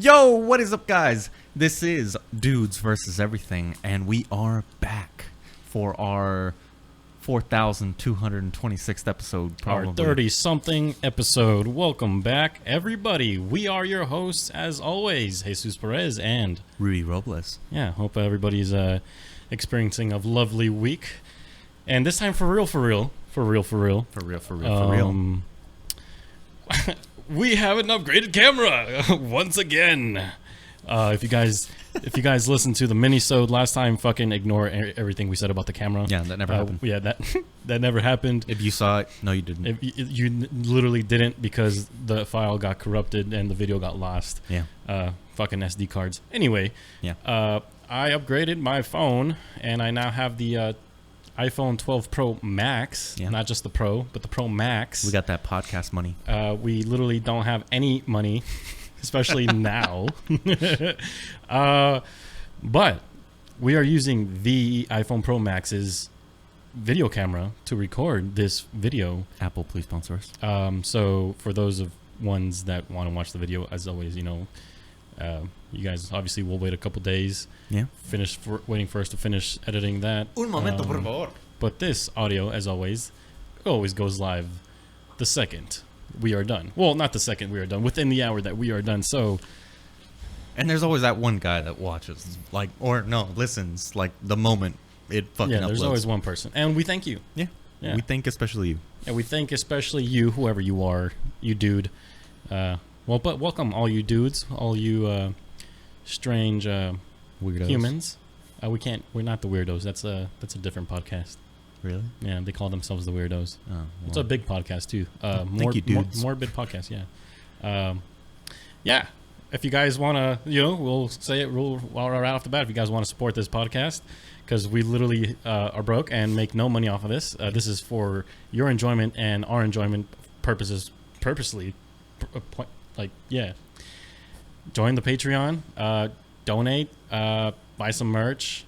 Yo, what is up, guys? This is Dudes versus Everything, and we are back for our 4,226th episode, probably. Our 30-something episode. Welcome back, everybody. We are your hosts, as always, Jesus Perez and Rudy Robles. Yeah, hope everybody's experiencing a lovely week. And this time for real. We have an upgraded camera once again. If you guys listened to the mini-sode last time, fucking ignore everything we said about the camera. Yeah, that never happened. Yeah, that never happened. If you saw it, no, you didn't. You literally didn't, because the file got corrupted and the video got lost. Yeah. Fucking SD cards. Anyway. Yeah. I upgraded my phone, and I now have the iPhone 12 Pro Max, not just the Pro, but the Pro Max. We got that podcast money. We literally don't have any money, especially now. But we are using the iPhone Pro Max's video camera to record this video. Apple, please sponsor us. So for those of ones that want to watch the video, as always, you guys obviously will wait a couple days. Yeah. Waiting for us to finish editing that. Un momento, por favor. But this audio, as always goes live the second we are done. Well, not the second we are done, within the hour that we are done. So, and there's always that one guy that watches, listens, the moment it fucking uploads. Yeah, there's always one person, and we thank you. Yeah. We thank especially you. Yeah, we thank especially you, whoever you are, you dude. But welcome all you dudes, all you strange weirdos. Humans. We're not the weirdos. That's a different podcast. Really? Yeah, they call themselves the weirdos. Oh, well. It's a big podcast too. Thank you, dudes. Morbid podcast. Yeah. Yeah. If you guys want to, we'll say it right off the bat. If you guys want to support this podcast, because we literally are broke and make no money off of this. This is for your enjoyment and our enjoyment purposely. Join the Patreon, donate, buy some merch.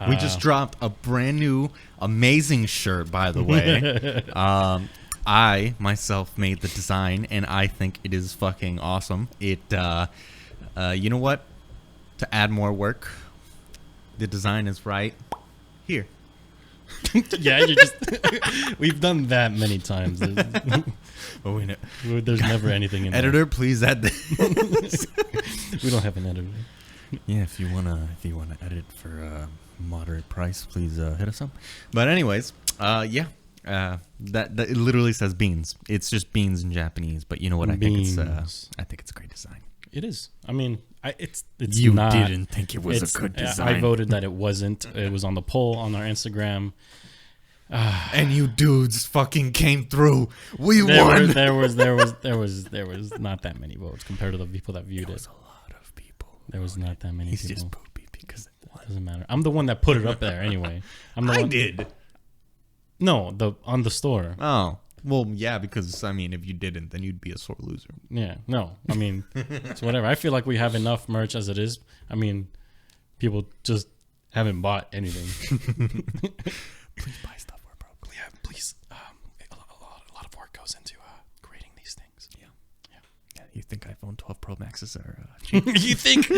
We just dropped a brand new amazing shirt, by the way. I myself made the design, and I think it is fucking awesome. You know what? To add more work, the design is right here. Yeah, we've done that many times. There's never anything in editor, please add this. We don't have an editor. Yeah, if you wanna edit for a moderate price, please hit us up. But anyways, that it literally says beans. It's just beans in Japanese. But you know what? I think it's a great design. It is. I mean, it's you not. You didn't think it was a good design. I voted that it wasn't. It was on the poll on our Instagram. And you dudes fucking came through. We won. There was not that many votes compared to the people that viewed it. There was a lot of people. There was not that many people. He's just poopy because it doesn't matter. I'm the one that put it up there anyway. I did. No, on the store. Oh. Well, yeah, because, if you didn't, then you'd be a sore loser. Yeah, no. It's whatever. I feel like we have enough merch as it is. People just haven't bought anything. Please buy stuff. We're broke. Yeah, please. A lot of work goes into creating these things. Yeah. You think iPhone 12 Pro Maxes are cheap? You think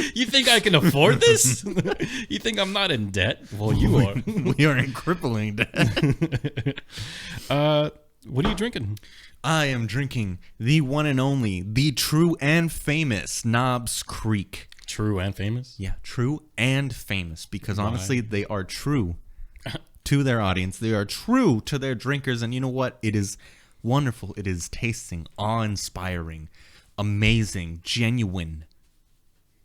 I can afford this? You think I'm not in debt? Well, you are. We are in crippling debt. What are you drinking? I am drinking the one and only, the true and famous Knobs Creek. True and famous? Yeah, true and famous, because honestly, they are true to their audience. They are true to their drinkers, and you know what? It is wonderful. It is tasting, awe-inspiring, amazing, genuine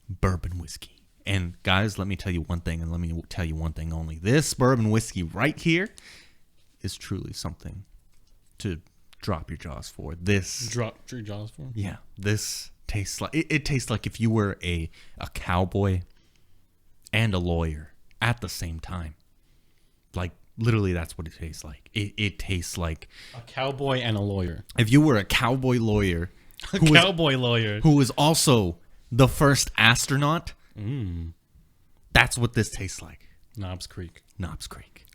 bourbon whiskey. And guys, let me tell you one thing, and let me tell you one thing only. This bourbon whiskey right here is truly something to drop your jaws for. Drop your jaws for? Yeah. This tastes like it tastes like if you were a cowboy and a lawyer at the same time. Like, literally, that's what it tastes like. It tastes like a cowboy and a lawyer. If you were a cowboy lawyer, who was also the first astronaut, that's what this tastes like. Knobs Creek. Knobs Creek,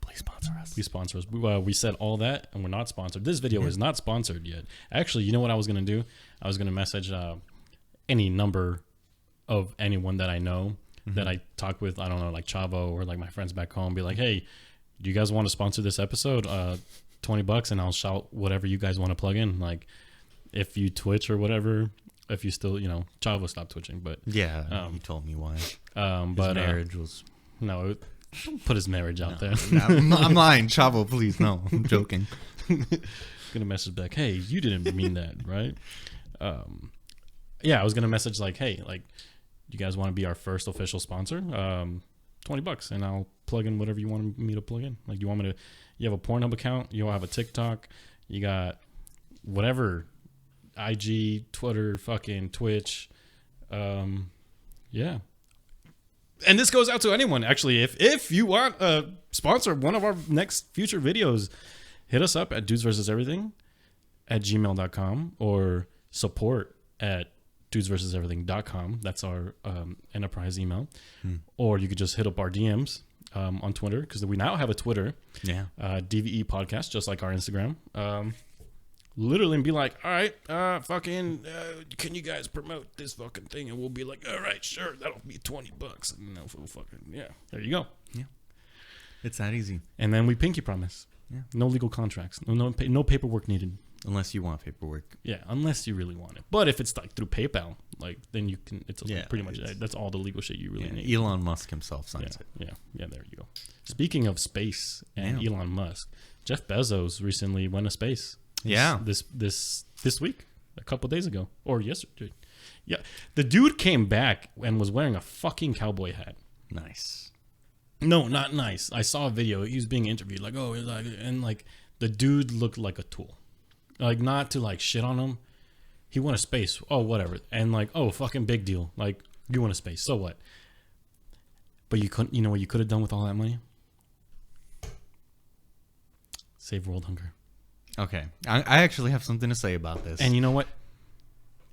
please sponsor us. Please sponsor us. We said all that, and we're not sponsored. This video is not sponsored yet. Actually, you know what I was going to do? I was going to message any number of anyone that I know that I talk with. I don't know, like Chavo or like my friends back home. Be like, hey, do you guys want to sponsor this episode? $20, and I'll shout whatever you guys want to plug in. Like, if you Twitch or whatever, if you still, Chavo stopped twitching, but yeah, he told me why. But marriage was no. Don't put his marriage out there. I'm lying, Chavo. Please, no. I'm joking. Gonna message back. Hey, you didn't mean that, right? Yeah, I was gonna message like, hey, like, you guys want to be our first official sponsor? $20, and I'll plug in whatever you want me to plug in. Like, you want me to? You have a Pornhub account? You have a TikTok? You got whatever, IG, Twitter, fucking Twitch. Yeah. And this goes out to anyone, actually. If you want to sponsor one of our next future videos, hit us up at dudesversuseverything@gmail.com or support@dudesversuseverything.com. That's our enterprise email. Or you could just hit up our DMs on Twitter, because we now have a Twitter. Yeah. DVE Podcast, just like our Instagram. Literally, and be like, all right, can you guys promote this fucking thing? And we'll be like, all right, sure, that'll be $20. And we'll fucking, yeah, there you go. Yeah, it's that easy. And then we pinky promise. Yeah. No legal contracts. No paperwork needed. Unless you want paperwork. Yeah, unless you really want it. But if it's like through PayPal, like, then you can. It's pretty much that's all the legal shit you really need. Elon Musk himself signs it. Yeah. There you go. Speaking of space and Elon Musk, Jeff Bezos recently went to space. This week, a couple days ago, or yesterday. Yeah, the dude came back and was wearing a fucking cowboy hat. Nice. No, not nice. I saw a video. He was being interviewed. Like, the dude looked like a tool. Like, not to like shit on him. He went to space. Oh, whatever. And like, oh, fucking big deal. Like, you went to space. So what? But you couldn't. You know what you could have done with all that money? Save world hunger. Okay, I actually have something to say about this. And you know what?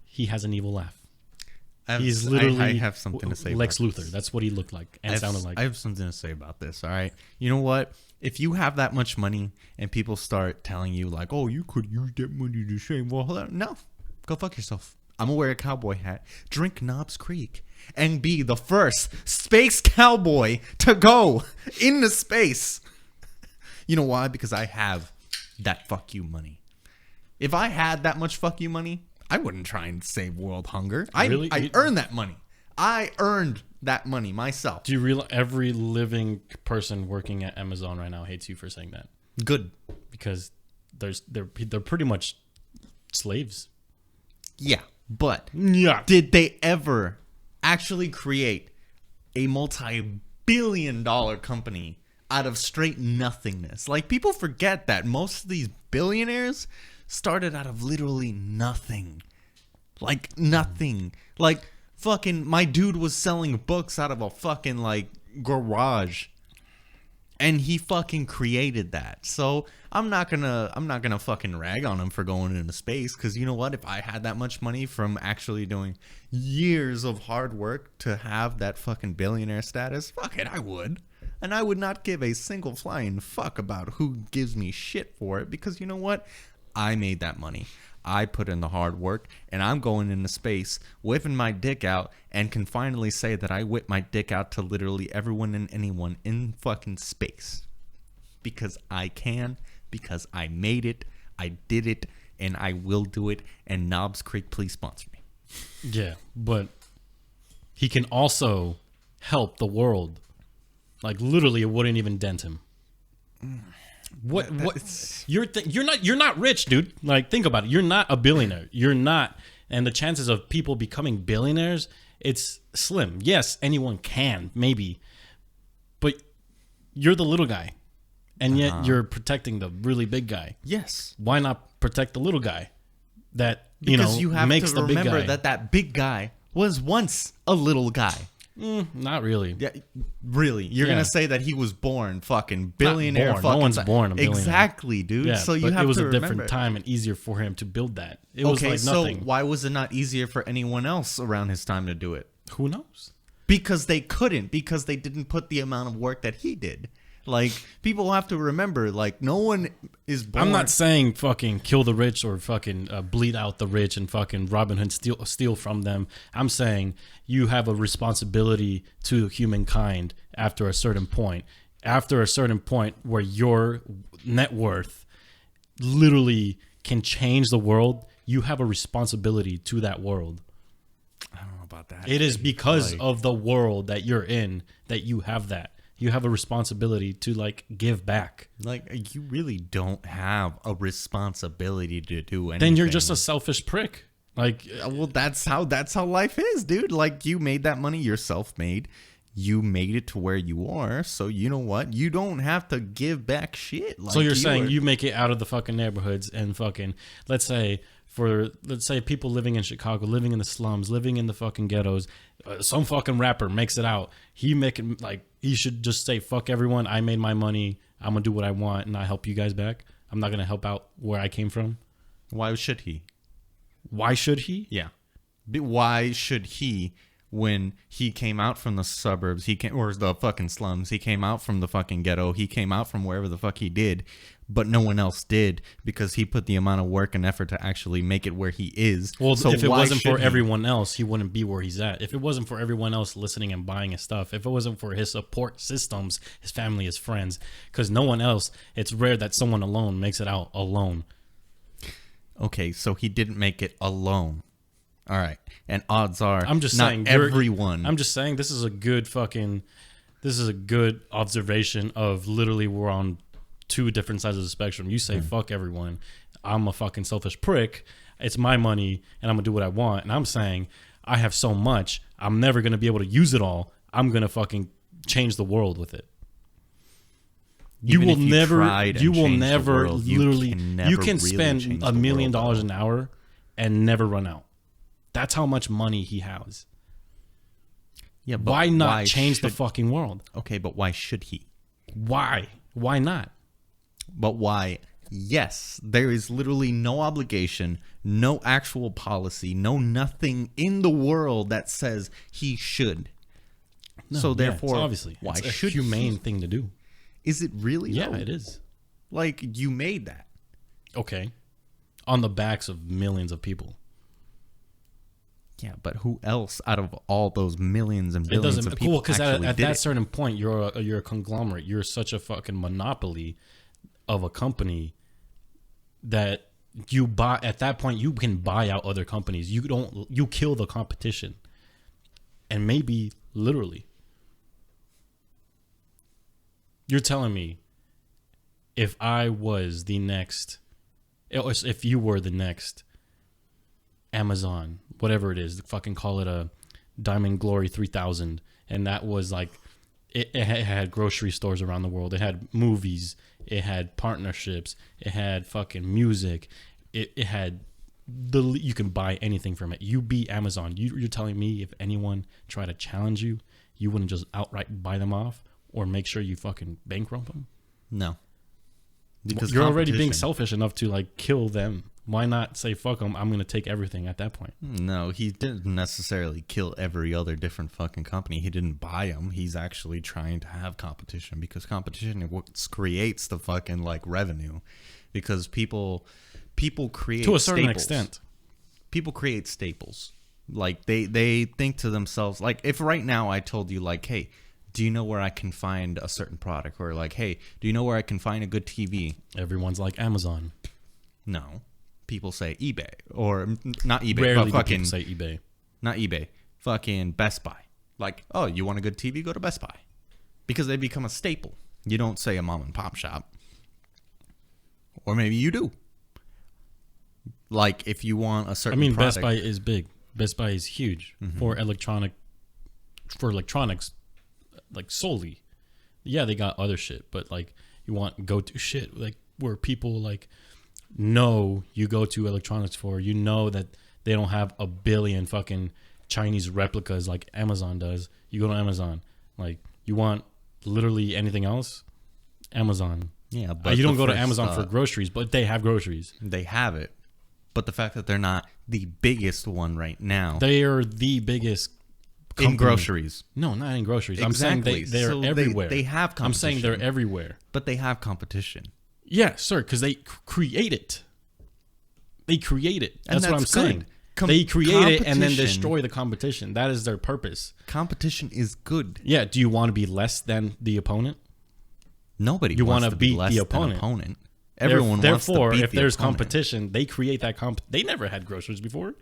He has an evil laugh. He's literally. I have something to say. Lex about Luthor. This. That's what he looked like and sounded like. I have something to say about this. All right. You know what? If you have that much money and people start telling you like, "Oh, you could use that money to save," well, no, go fuck yourself. I'm gonna wear a cowboy hat, drink Knobs Creek, and be the first space cowboy to go into space. You know why? Because I have that fuck you money. If I had that much fuck you money, I wouldn't try and save world hunger. Really? I earned that money. I earned that money myself. Do you realize every living person working at Amazon right now hates you for saying that? Good. Because they're pretty much slaves. Yeah, but did they ever actually create a multi-billion-dollar company out of straight nothingness? Like, people forget that most of these billionaires started out of literally nothing. Like, nothing. Like, fucking, my dude was selling books out of a fucking, like, garage. And he fucking created that. So I'm not gonna fucking rag on him for going into space, because you know what? If I had that much money from actually doing years of hard work to have that fucking billionaire status, fuck it, I would. And I would not give a single flying fuck about who gives me shit for it, because you know what? I made that money. I put in the hard work, and I'm going into space, whipping my dick out, and can finally say that I whip my dick out to literally everyone and anyone in fucking space. Because I can, because I made it, I did it, and I will do it, and Knobs Creek, please sponsor me. Yeah, but he can also help the world. Like, literally, it wouldn't even dent him. What you're not rich, dude. Like, think about it. You're not a billionaire. You're not, and the chances of people becoming billionaires, it's slim. Yes, anyone can, maybe, but you're the little guy, and yet you're protecting the really big guy. Yes. Why not protect the little guy that because you have makes to the remember big guy? that big guy was once a little guy. Not really. Yeah, really. You're gonna say that he was born fucking billionaire? Born. No one's born a billionaire. Exactly, dude. Yeah, so you have to it was a remember. different time and easier for him to build that. It was like nothing. So why was it not easier for anyone else around his time to do it? Who knows? Because they couldn't. Because they didn't put the amount of work that he did. Like, people have to remember, like, no one is born. I'm not saying fucking kill the rich or fucking bleed out the rich and fucking Robin Hood steal from them. I'm saying you have a responsibility to humankind after a certain point. After a certain point where your net worth literally can change the world, you have a responsibility to that world. I don't know about that. It is because of the world that you're in that you have that. You have a responsibility to like give back. Like, you really don't have a responsibility to do anything. Then you're just a selfish prick. Like, well, that's how life is, dude. Like, you made that money, you're self-made. You made it to where you are, so you know what? You don't have to give back shit. Like, so you're saying you make it out of the fucking neighborhoods and fucking, let's say people living in Chicago, living in the slums, living in the fucking ghettos, some fucking rapper makes it out. He should just say, fuck everyone. I made my money. I'm gonna do what I want and I help you guys back. I'm not gonna help out where I came from. Why should he? Why should he? Yeah. Why should he? When he came out from the suburbs, or the fucking slums, he came out from the fucking ghetto, he came out from wherever the fuck he did, but no one else did because he put the amount of work and effort to actually make it where he is. Well, so if it wasn't for everyone else, he wouldn't be where he's at. If it wasn't for everyone else listening and buying his stuff, if it wasn't for his support systems, his family, his friends, because no one else, it's rare that someone alone makes it out alone. Okay, so he didn't make it alone. All right, and odds are, I'm just not saying, everyone. I'm just saying this is a good observation of literally we're on two different sides of the spectrum. You say fuck everyone, I'm a fucking selfish prick. It's my money, and I'm gonna do what I want. And I'm saying I have so much, I'm never gonna be able to use it all. I'm gonna fucking change the world with it. You will never you can spend $1 million an hour and never run out. That's how much money he has. Yeah, but why not change the fucking world? Okay, but why should he? Why? Why not? But why? Yes, there is literally no obligation, no actual policy, no nothing in the world that says he should. No, so therefore, obviously, why it's should a humane thing to do? Is it really? Yeah, though? It is. Like, you made that. Okay. On the backs of millions of people. Yeah, but who else out of all those millions and billions of people? Cool, because at that certain point, you're a conglomerate. You're such a fucking monopoly of a company that you buy. At that point, you can buy out other companies. You kill the competition, and maybe literally. You're telling me, if I was the next, if you were the next Amazon, whatever it is, fucking call it a Diamond Glory 3000, and that was like, it had grocery stores around the world, it had movies, it had partnerships, it had fucking music, it had you can buy anything from it. You be Amazon. You're telling me if anyone tried to challenge you, you wouldn't just outright buy them off or make sure you fucking bankrupt them? No, because you're already being selfish enough to like kill them. Why not say, fuck them, I'm going to take everything at that point? No, he didn't necessarily kill every other different fucking company. He didn't buy them. He's actually trying to have competition, because competition is what creates the fucking, like, revenue. Because people create to a certain extent. People create staples. Like, they think to themselves, like, if right now I told you, like, hey, do you know where I can find a certain product? Or like, hey, do you know where I can find a good TV? Everyone's like Amazon. No. People say eBay, or not eBay. Rarely but do people say eBay. Not eBay. Fucking Best Buy. Like, oh, you want a good TV? Go to Best Buy, because they become a staple. You don't say a mom and pop shop, or maybe you do. Like, if you want a certain, product, Best Buy is big. Best Buy is huge for electronics, like solely. Yeah, they got other shit, but like you want go-to shit, like where people like. No, you go to electronics store, you know that they don't have a billion fucking Chinese replicas like Amazon does. You go to Amazon. Like, you want literally anything else? Amazon. Yeah, but you don't go to Amazon for groceries, but they have groceries. They have it. But the fact that they're not the biggest one right now. They are the biggest in groceries. No, not in groceries. Exactly. I'm saying they're So everywhere. They have competition. I'm saying they're everywhere. But they have competition. Yeah, sir, because they create it. They create it. That's what I'm saying. They create it and then destroy the competition. That is their purpose. Competition is good. Yeah. Do you want to be less than the opponent? Nobody You wants to beat be less the than opponent. opponent. Everyone wants to beat Therefore, if the there's opponent. competition, they create that They never had groceries before,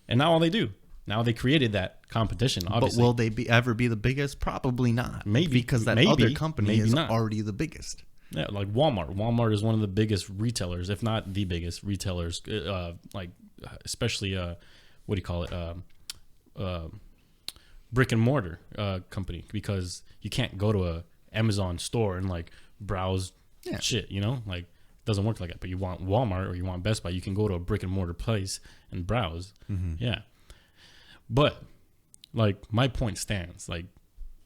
and now all they do. Now they created that competition. Obviously, but will they ever be the biggest? Probably not. Maybe, because that other company is already the biggest. Yeah, like Walmart. Walmart is one of the biggest retailers, if not the biggest retailers. Especially what do you call it? Brick and mortar company, because you can't go to a Amazon store and like browse shit. Like it doesn't work like that. But you want Walmart or you want Best Buy, you can go to a brick and mortar place and browse. Mm-hmm. Yeah, but like my point stands. Like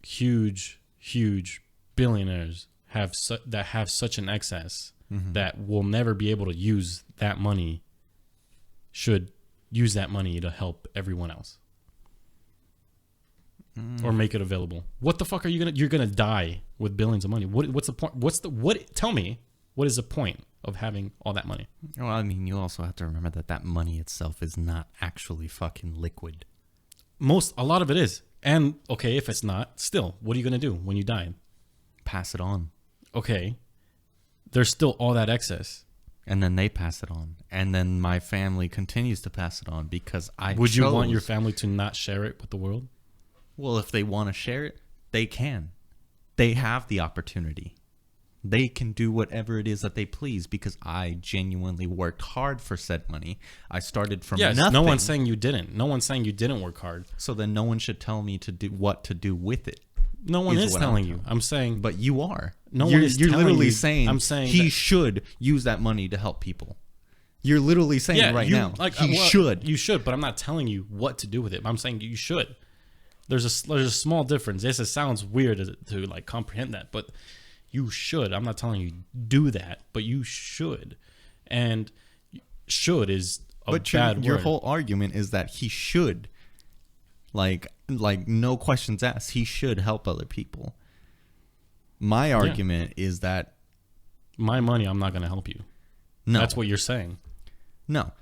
huge billionaires have such an excess that will never be able to use that money. Should use that money to help everyone else or make it available. What the fuck are you're gonna die with billions of money? What's the point? Tell me, what is the point of having all that money? Well, I mean, you also have to remember that money itself is not actually fucking liquid. A lot of it is. And okay, if it's not, still, what are you gonna do when you die? Pass it on. Okay. There's still all that excess. And then they pass it on. And then my family continues to pass it on because Would you want your family to not share it with the world? Well, if they want to share it, they can. They have the opportunity. They can do whatever it is that they please because I genuinely worked hard for said money. I started from nothing. No one's saying you didn't. No one's saying you didn't work hard. So then no one should tell me to do what to do with it. No one is telling you. I'm saying, but you are. No one is. You're literally you. saying. I'm saying he should use that money to help people. You're literally saying now. Like, he should. You should, but I'm not telling you what to do with it. I'm saying you should. There's a small difference. Yes, it sounds weird to like comprehend that, but you should. I'm not telling you do that, but you should. And should is a bad word. Your whole argument is that he should. Like no questions asked. He should help other people. My argument is that my money, I'm not going to help you. No. That's what you're saying. No.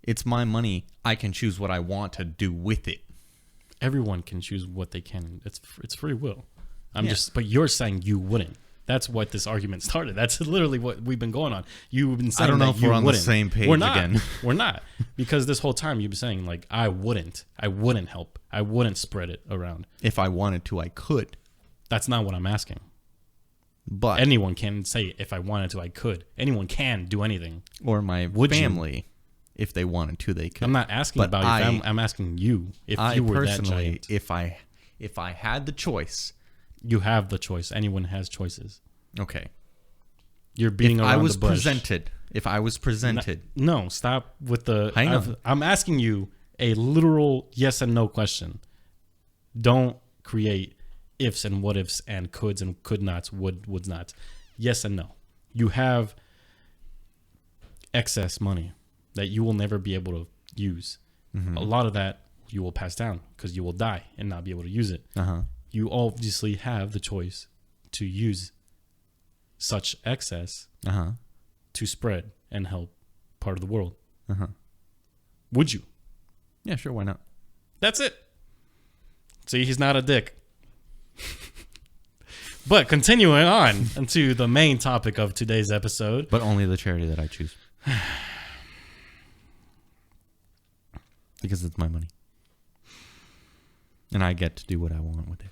It's my money. I can choose what I want to do with it. Everyone can choose what they can. It's free will. But you're saying you wouldn't. That's what this argument started. That's literally what we've been going on. You've been saying I don't know that if we're on wouldn't. the same page we're not. again. We're not. Because this whole time you've been saying like I wouldn't help. I wouldn't spread it around. If I wanted to, I could. That's not what I'm asking. But anyone can say if I wanted to, I could. Anyone can do anything. Or my family, if they wanted to, they could. I'm not asking about your family. I'm asking you if you were that giant. If I had the choice. You have the choice. Anyone has choices. Okay. You're beating around the bush. If I was presented. No, stop with the... Hang on. I'm asking you a literal yes and no question. Don't create ifs and what ifs and coulds and could nots, would nots. Yes and no. You have excess money that you will never be able to use. Mm-hmm. A lot of that you will pass down because you will die and not be able to use it. Uh-huh. You obviously have the choice to use such excess to spread and help part of the world. Would you? Yeah, sure. Why not? That's it. See, he's not a dick. But continuing on into the main topic of today's episode. But only the charity that I choose. Because it's my money. And I get to do what I want with it.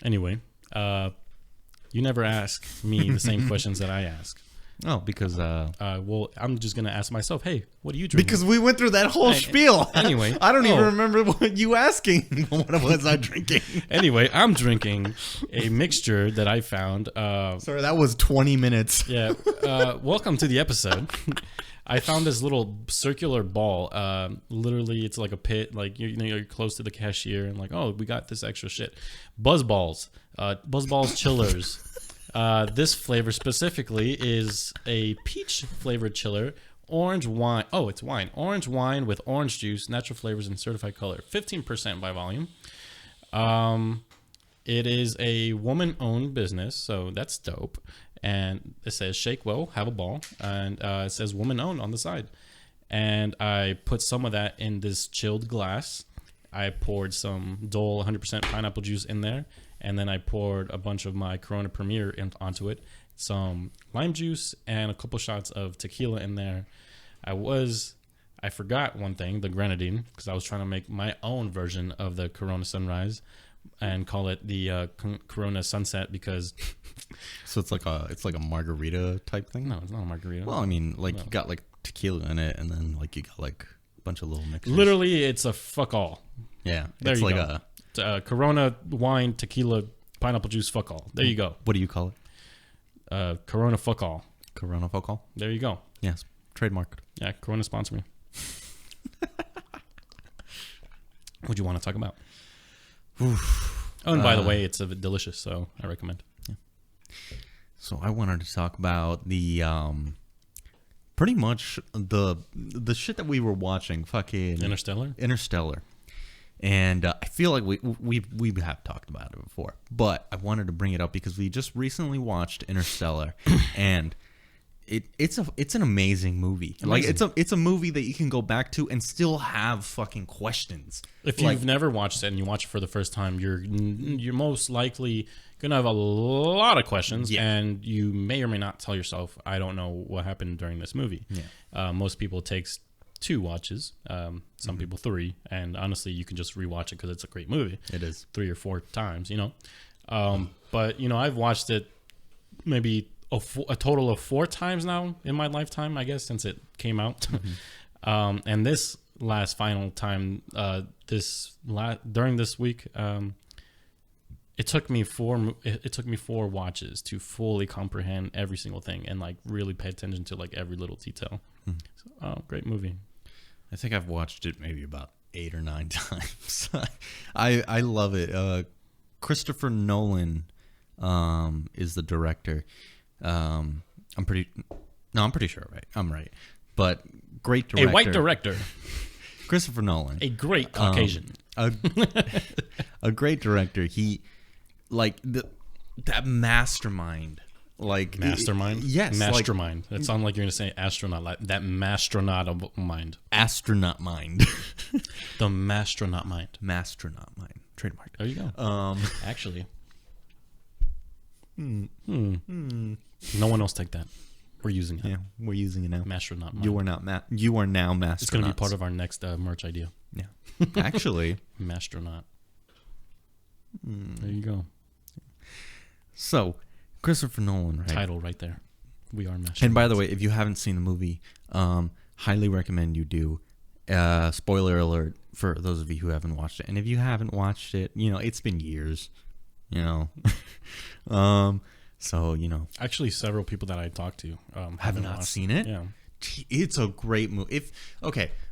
Anyway, you never ask me the same questions that I ask. Oh, because... well, I'm just going to ask myself, hey, what are you drinking? Because we went through that whole spiel. Anyway. I don't even remember what you asking. What was I drinking? Anyway, I'm drinking a mixture that I found. Sorry, that was 20 minutes. Yeah. Welcome to the episode. I found this little circular ball. Literally, it's like a pit. Like you're close to the cashier, and like, oh, we got this extra shit. Buzzballs, Buzzballs chillers. This flavor specifically is a peach flavored chiller. Orange wine. Oh, it's wine. Orange wine with orange juice, natural flavors, and certified color. 15% by volume. It is a woman-owned business, so that's dope. And it says "Shake Well, Have a Ball," and it says "woman-owned" on the side. And I put some of that in this chilled glass. I poured some Dole 100% pineapple juice in there, and then I poured a bunch of my Corona Premier onto it, some lime juice, and a couple shots of tequila in there. I forgot one thing, the grenadine, because I was trying to make my own version of the Corona Sunrise and call it the Corona Sunset because. So it's like a margarita type thing. No, it's not a margarita. Well, I mean, like you got like tequila in it, and then like you got like a bunch of little mixers. Literally, it's a fuck all. Yeah, There it's you like go. Corona wine, tequila, pineapple juice, fuck all. There you go. What do you call it? Corona fuck all. Corona fuck all. There you go. Yes, trademarked. Yeah, Corona sponsor me. What do you want to talk about? Oof. Oh, and by the way, it's delicious, so I recommend. Yeah. So I wanted to talk about the pretty much the shit that we were watching, fucking Interstellar. And I feel like we have talked about it before, but I wanted to bring it up because we just recently watched Interstellar, and it's an amazing movie. Amazing. Like it's a movie that you can go back to and still have fucking questions. If you've never watched it and you watch it for the first time, you're most likely gonna have a lot of questions, and you may or may not tell yourself, "I don't know what happened during this movie." Yeah. Most people it takes 2 watches, some people 3, and honestly, you can just rewatch it because it's a great movie. It is 3 or 4 times, But I've watched it maybe a total of 4 times now in my lifetime, I guess, since it came out. And this final time, during this week, it took me 4 watches to fully comprehend every single thing and like really pay attention to like every little detail. So, great movie. I think I've watched it maybe about 8 or 9 times. I love it. Christopher Nolan is the director. I'm pretty sure, right? I'm right. But great director. A white director. Christopher Nolan. A great Caucasian. A great director. He like that mastermind. Like mastermind? Yes. Mastermind. That sounds like you're going to say astronaut. Like that mastronaut mind. Astronaut mind. The mastronaut mind. Mastronaut mind. Trademark. There you go. Actually. No one else take that. We're using it. Yeah, we're using it now. Mastronaut mind. You are now Mastronauts. It's going to be part of our next merch idea. Yeah. Actually. Mastronaut. There you go. So, Christopher Nolan, right? Title right there. We are Mastronauts. And by the way, if you haven't seen the movie, highly recommend you do. Spoiler alert for those of you who haven't watched it. And if you haven't watched it, it's been years. So, Actually, several people that I talked to have not seen it. Yeah. It's a great movie.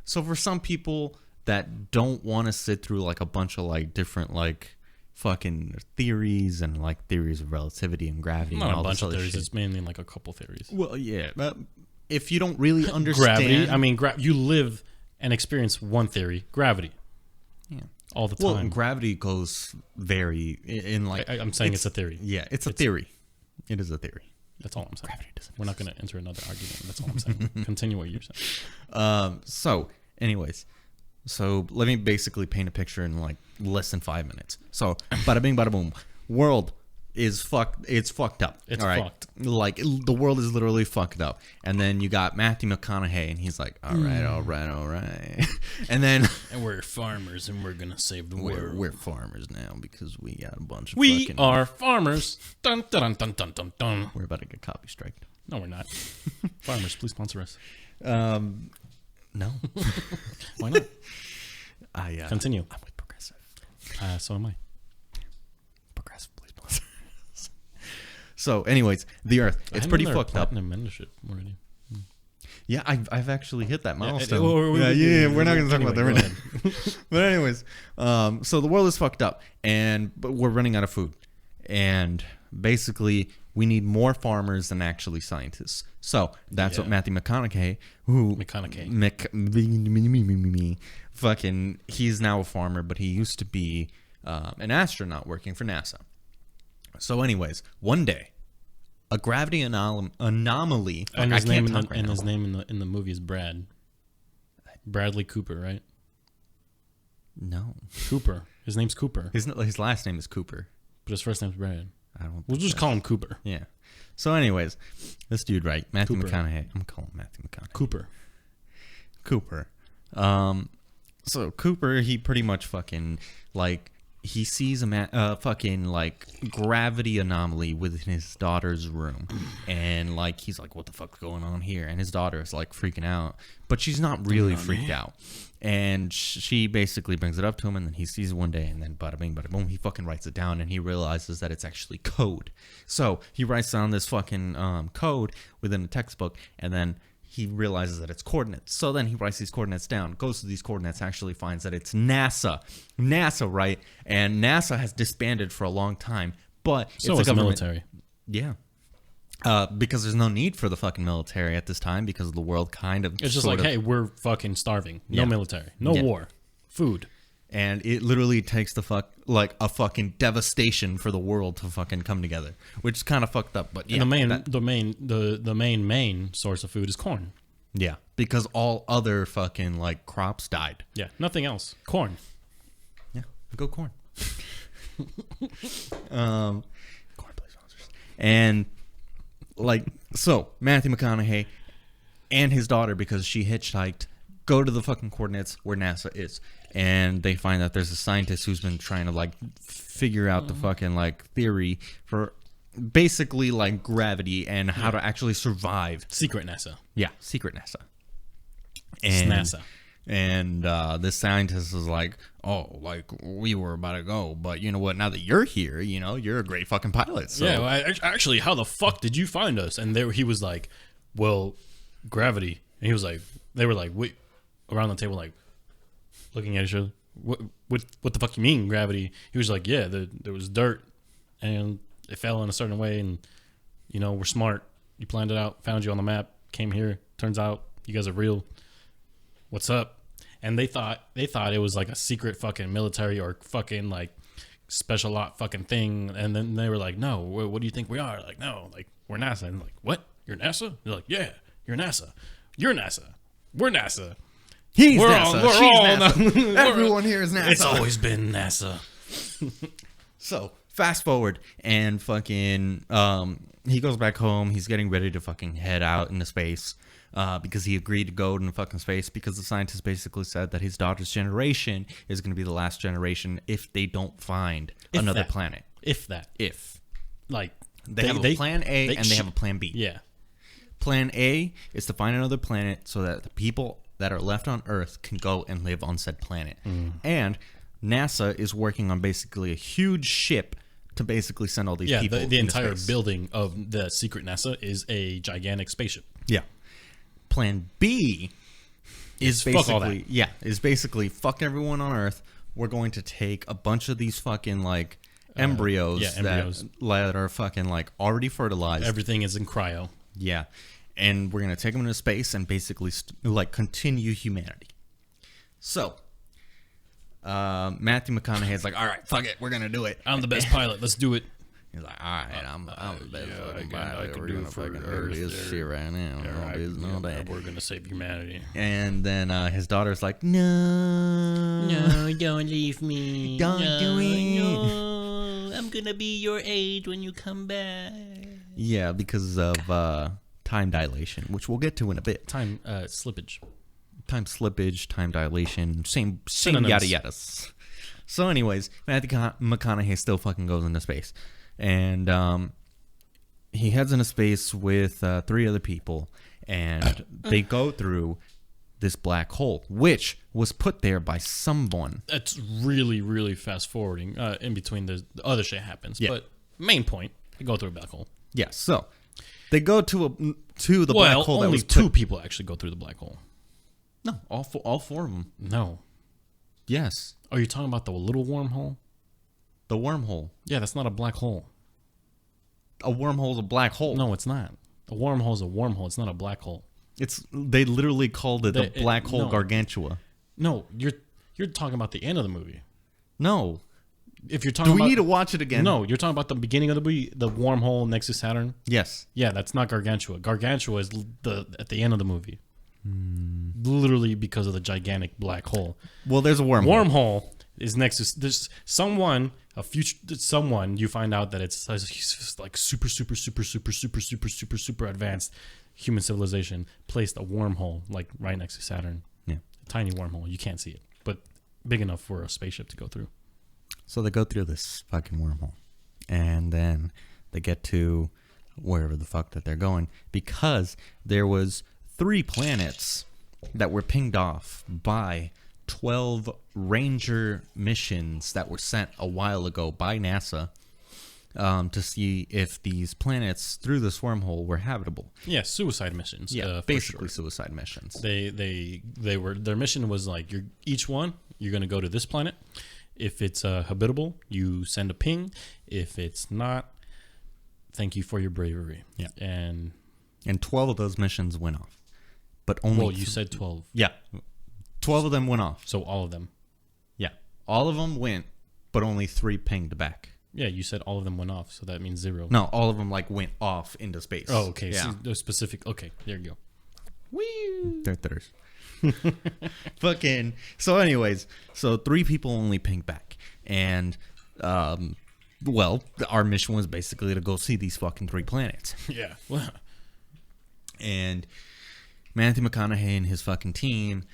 So for some people that don't want to sit through like a bunch of like different like fucking theories and like theories of relativity and gravity. Not and all a bunch of theories. Shit. It's mainly like a couple theories. Well, yeah. But if you don't really understand gravity, I mean, you live and experience one theory, gravity. Yeah. All the time. Well, gravity goes very in like. I'm saying it's a theory. Yeah, it's a theory. It is a theory. That's all I'm saying. Gravity doesn't. We're not going to enter another argument. That's all I'm saying. Continue what you're saying. So, anyways, let me basically paint a picture in like less than 5 minutes. So, bada bing, bada boom. World is fucked. It's fucked up. It's all right? fucked. Like the world is literally fucked up. And then you got Matthew McConaughey, and he's like, all right. And then and we're farmers, and we're gonna save the world. We're farmers now because we got a bunch of. We are farmers. Dun, dun, dun, dun, dun, dun. We're about to get copy striked. No, we're not. Farmers, please sponsor us. No. Why not? Continue. I'm with Progressive. So am I. Progressive, please sponsor. So, anyways, the Earth. It's pretty fucked up. Platinum membership already. Yeah, I've actually hit that milestone. Yeah, we're not going to talk about that right now. But anyways, so the world is fucked up, but we're running out of food. And basically, we need more farmers than actually scientists. So that's what Matthew McConaughey, fucking, he's now a farmer, but he used to be an astronaut working for NASA. So, anyways, one day, a gravity anomaly. And his name in the movie is Bradley Cooper, right? No, Cooper. His name's Cooper. His last name is Cooper, but his first name's Brad. We'll just call him Cooper. Yeah. So, anyways, this dude, right? Matthew Cooper. McConaughey. I'm calling him Matthew McConaughey. Cooper. So Cooper, he pretty much fucking like he sees a fucking like gravity anomaly within his daughter's room, and like he's like, "What the fuck's going on here?" And his daughter is like freaking out, but she's not really freaked out. And she basically brings it up to him, and then he sees it one day, and then bada bing, bada boom, he fucking writes it down, and he realizes that it's actually code. So he writes down this fucking code within a textbook, and then he realizes that it's coordinates. So then he writes these coordinates down, goes to these coordinates, actually finds that it's NASA. NASA, right? And NASA has disbanded for a long time, but so it's the military. Yeah. Because there's no need for the fucking military at this time because the world kind of... It's just like, hey, we're fucking starving. No military. No war. Food. And it literally takes a fucking devastation for the world to fucking come together, which is kind of fucked up. But yeah, and the main source of food is corn. Yeah, because all other fucking like crops died. Yeah, nothing else. Corn. Yeah, go corn. Corn play sponsors. And like so, Matthew McConaughey and his daughter, because she hitchhiked, go to the fucking coordinates where NASA is. And they find that there's a scientist who's been trying to like figure out the fucking like theory for basically like gravity and how to actually survive. Secret NASA. Yeah, secret NASA. And it's NASA. And this scientist is like, oh, like we were about to go, but you know what? Now that you're here, you know you're a great fucking pilot. So. Yeah, well, actually, how the fuck did you find us? And he was like, well, gravity. And he was like, they were like, wait, around the table like. Looking at each other, what the fuck you mean gravity? He was like, yeah, there was dirt, and it fell in a certain way, and you know we're smart. You planned it out, found you on the map, came here. Turns out you guys are real. What's up? And they thought it was like a secret fucking military or fucking like special op fucking thing. And then they were like, no, what do you think we are? Like, no, like we're NASA. And like, what? You're NASA? They're like, yeah, you're NASA. You're NASA. We're NASA. He's NASA. She's NASA. Everyone here is NASA. It's always been NASA. So fast forward and fucking he goes back home. He's getting ready to fucking head out into space because he agreed to go into fucking space because the scientists basically said that his daughter's generation is going to be the last generation if they don't find another planet. If like they have a plan A and they have a plan B. Yeah. Plan A is to find another planet so that the people that are left on Earth can go and live on said planet. And NASA is working on basically a huge ship to basically send all these people. The entire building of the secret NASA is a gigantic spaceship. Yeah. Plan B is basically fuck everyone on Earth. We're going to take a bunch of these fucking like embryos that are fucking like already fertilized. Everything is in cryo. Yeah. And we're going to take them into space and basically continue humanity. So, Matthew McConaughey is like, all right, fuck it. We're going to do it. I'm the best pilot. Let's do it. He's like, all right, I'm the best fucking pilot. We're going to fucking do this shit right now. We're going to save humanity. And then his daughter's like, no, don't leave me. Don't do it. No, I'm going to be your age when you come back. Yeah, because of... time dilation, which we'll get to in a bit. Time slippage, time dilation, same yada yadas. So, anyways, Matthew McConaughey still fucking goes into space, and he heads into space with 3 other people, and they go through this black hole, which was put there by someone. That's really, really fast forwarding. In between the other shit happens, but main point, they go through a black hole. Yeah, so. They go to the black hole. Only two people actually go through the black hole. No, all 4 of them. No. Yes. Are you talking about the little wormhole? The wormhole. Yeah, that's not a black hole. A wormhole is a black hole. No, it's not. A wormhole is a wormhole. It's not a black hole. They literally called it the black hole Gargantua. No, you're talking about the end of the movie. No. if you're talking Do we about, need to watch it again? No, you're talking about the beginning of the movie, the wormhole next to Saturn. Yes. Yeah, that's not Gargantua. Gargantua is at the end of the movie. Literally because of the gigantic black hole. Well, there's a wormhole. Wormhole is next to there's someone you find out that it's like super advanced human civilization placed a wormhole like right next to Saturn. Yeah. A tiny wormhole. You can't see it, but big enough for a spaceship to go through. So they go through this fucking wormhole, and then they get to wherever the fuck that they're going, because there was 3 planets that were pinged off by 12 Ranger missions that were sent a while ago by NASA to see if these planets through this wormhole were habitable. Yeah, suicide missions. Yeah, basically suicide missions. They were, their mission was like, you're going to go to this planet. If it's habitable, you send a ping. If it's not, thank you for your bravery. Yeah. And 12 of those missions went off. But only... Well, you said 12. Yeah. 12 of them went off. So all of them. Yeah. All of them went, but only 3 pinged back. Yeah, you said all of them went off, so that means 0. No, all of them like went off into space. Oh, okay. Yeah. So they're specific. Okay, there you go. Whee! They're thitters. Fucking... So anyways, so 3 people only pinged back. And, well, our mission was basically to go see these fucking 3 planets. Yeah. And Matthew McConaughey and his fucking team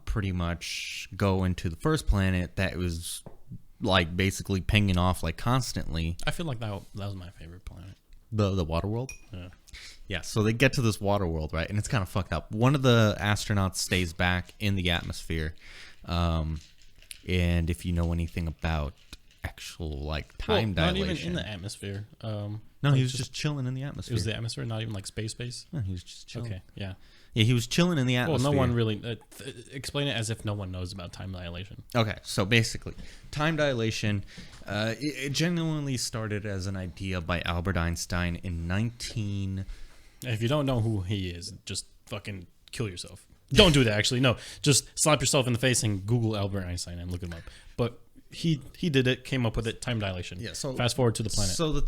pretty much go into the first planet that was like basically pinging off like constantly. I feel like that was my favorite planet. The water world? Yeah. Yeah, so they get to this water world, right? And it's kind of fucked up. One of the astronauts stays back in the atmosphere. And if you know anything about actual like time dilation. Not even in the atmosphere. No, he was just chilling in the atmosphere. It was the atmosphere, not even like space. No, he was just chilling. Okay, yeah. Yeah, he was chilling in the atmosphere. Well, no one really... explain it as if no one knows about time dilation. Okay, so basically, time dilation, it genuinely started as an idea by Albert Einstein in 19... If you don't know who he is, just fucking kill yourself. Don't do that, actually. No, just slap yourself in the face and Google Albert Einstein and look him up. But he did it, came up with it, time dilation. Yeah, so fast forward to the planet. So the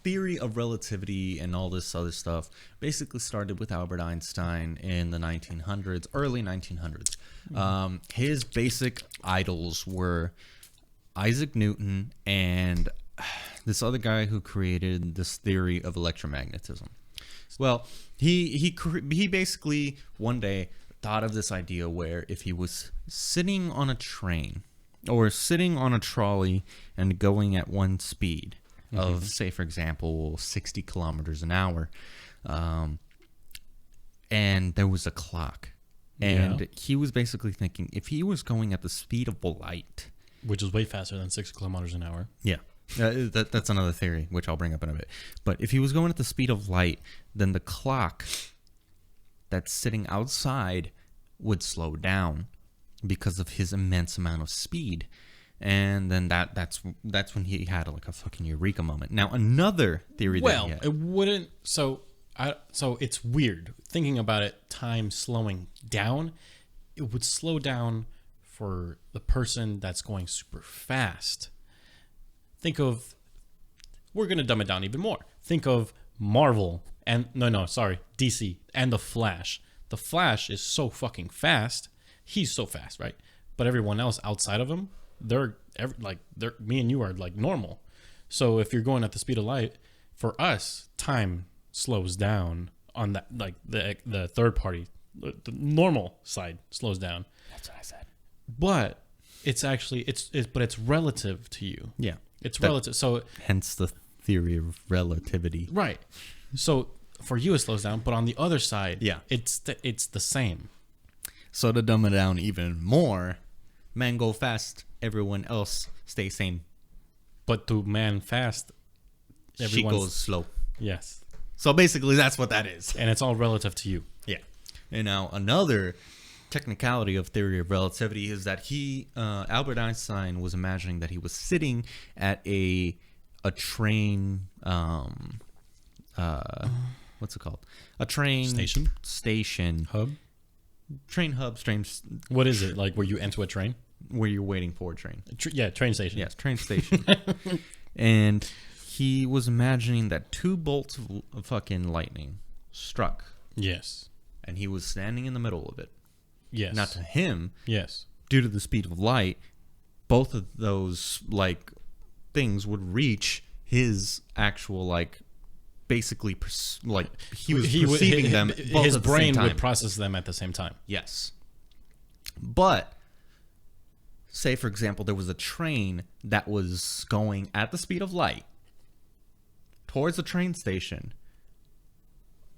theory of relativity and all this other stuff basically started with Albert Einstein in the 1900s, early 1900s. His basic idols were Isaac Newton and this other guy who created this theory of electromagnetism. Well, he basically one day thought of this idea where if he was sitting on a train or sitting on a trolley and going at one speed of, say, for example, 60 kilometers an hour, and there was a clock, and he was basically thinking if he was going at the speed of light, which is way faster than 6 kilometers an hour. Yeah. That's another theory, which I'll bring up in a bit. But if he was going at the speed of light, then the clock that's sitting outside would slow down because of his immense amount of speed. And then that's when he had like a fucking eureka moment. Now, another theory that he had... it wouldn't... So it's weird. Thinking about it, time slowing down, it would slow down for the person that's going super fast. Think of, we're going to dumb it down even more. Think of Marvel and, DC and The Flash. The Flash is so fucking fast. He's so fast, right? But everyone else outside of him, me and you are like normal. So if you're going at the speed of light, for us, time slows down on that, like the third party, the normal side slows down. That's what I said. But it's actually, but it's relative to you. Yeah. It's relative. So hence the theory of relativity. Right. So for you it slows down, but on the other side, yeah, it's the same. So to dumb it down even more, man go fast, everyone else stay same. But to man fast, she goes slow. Yes. So basically that's what that is. And it's all relative to you. Yeah. And now another technicality of theory of relativity is that Albert Einstein was imagining that he was sitting at a train what's it called? A train station hub. Train hub, What is it? Like where you enter a train? where you're waiting for a train. Train station. Yes, train station. And he was imagining that 2 bolts of fucking lightning struck. Yes. And he was standing in the middle of it. Yes. Now to him, yes, due to the speed of light, both of those like things would reach his actual like basically like he was perceiving them both his at the brain same time. would process them at the same time. Yes. But say for example there was a train that was going at the speed of light towards the train station.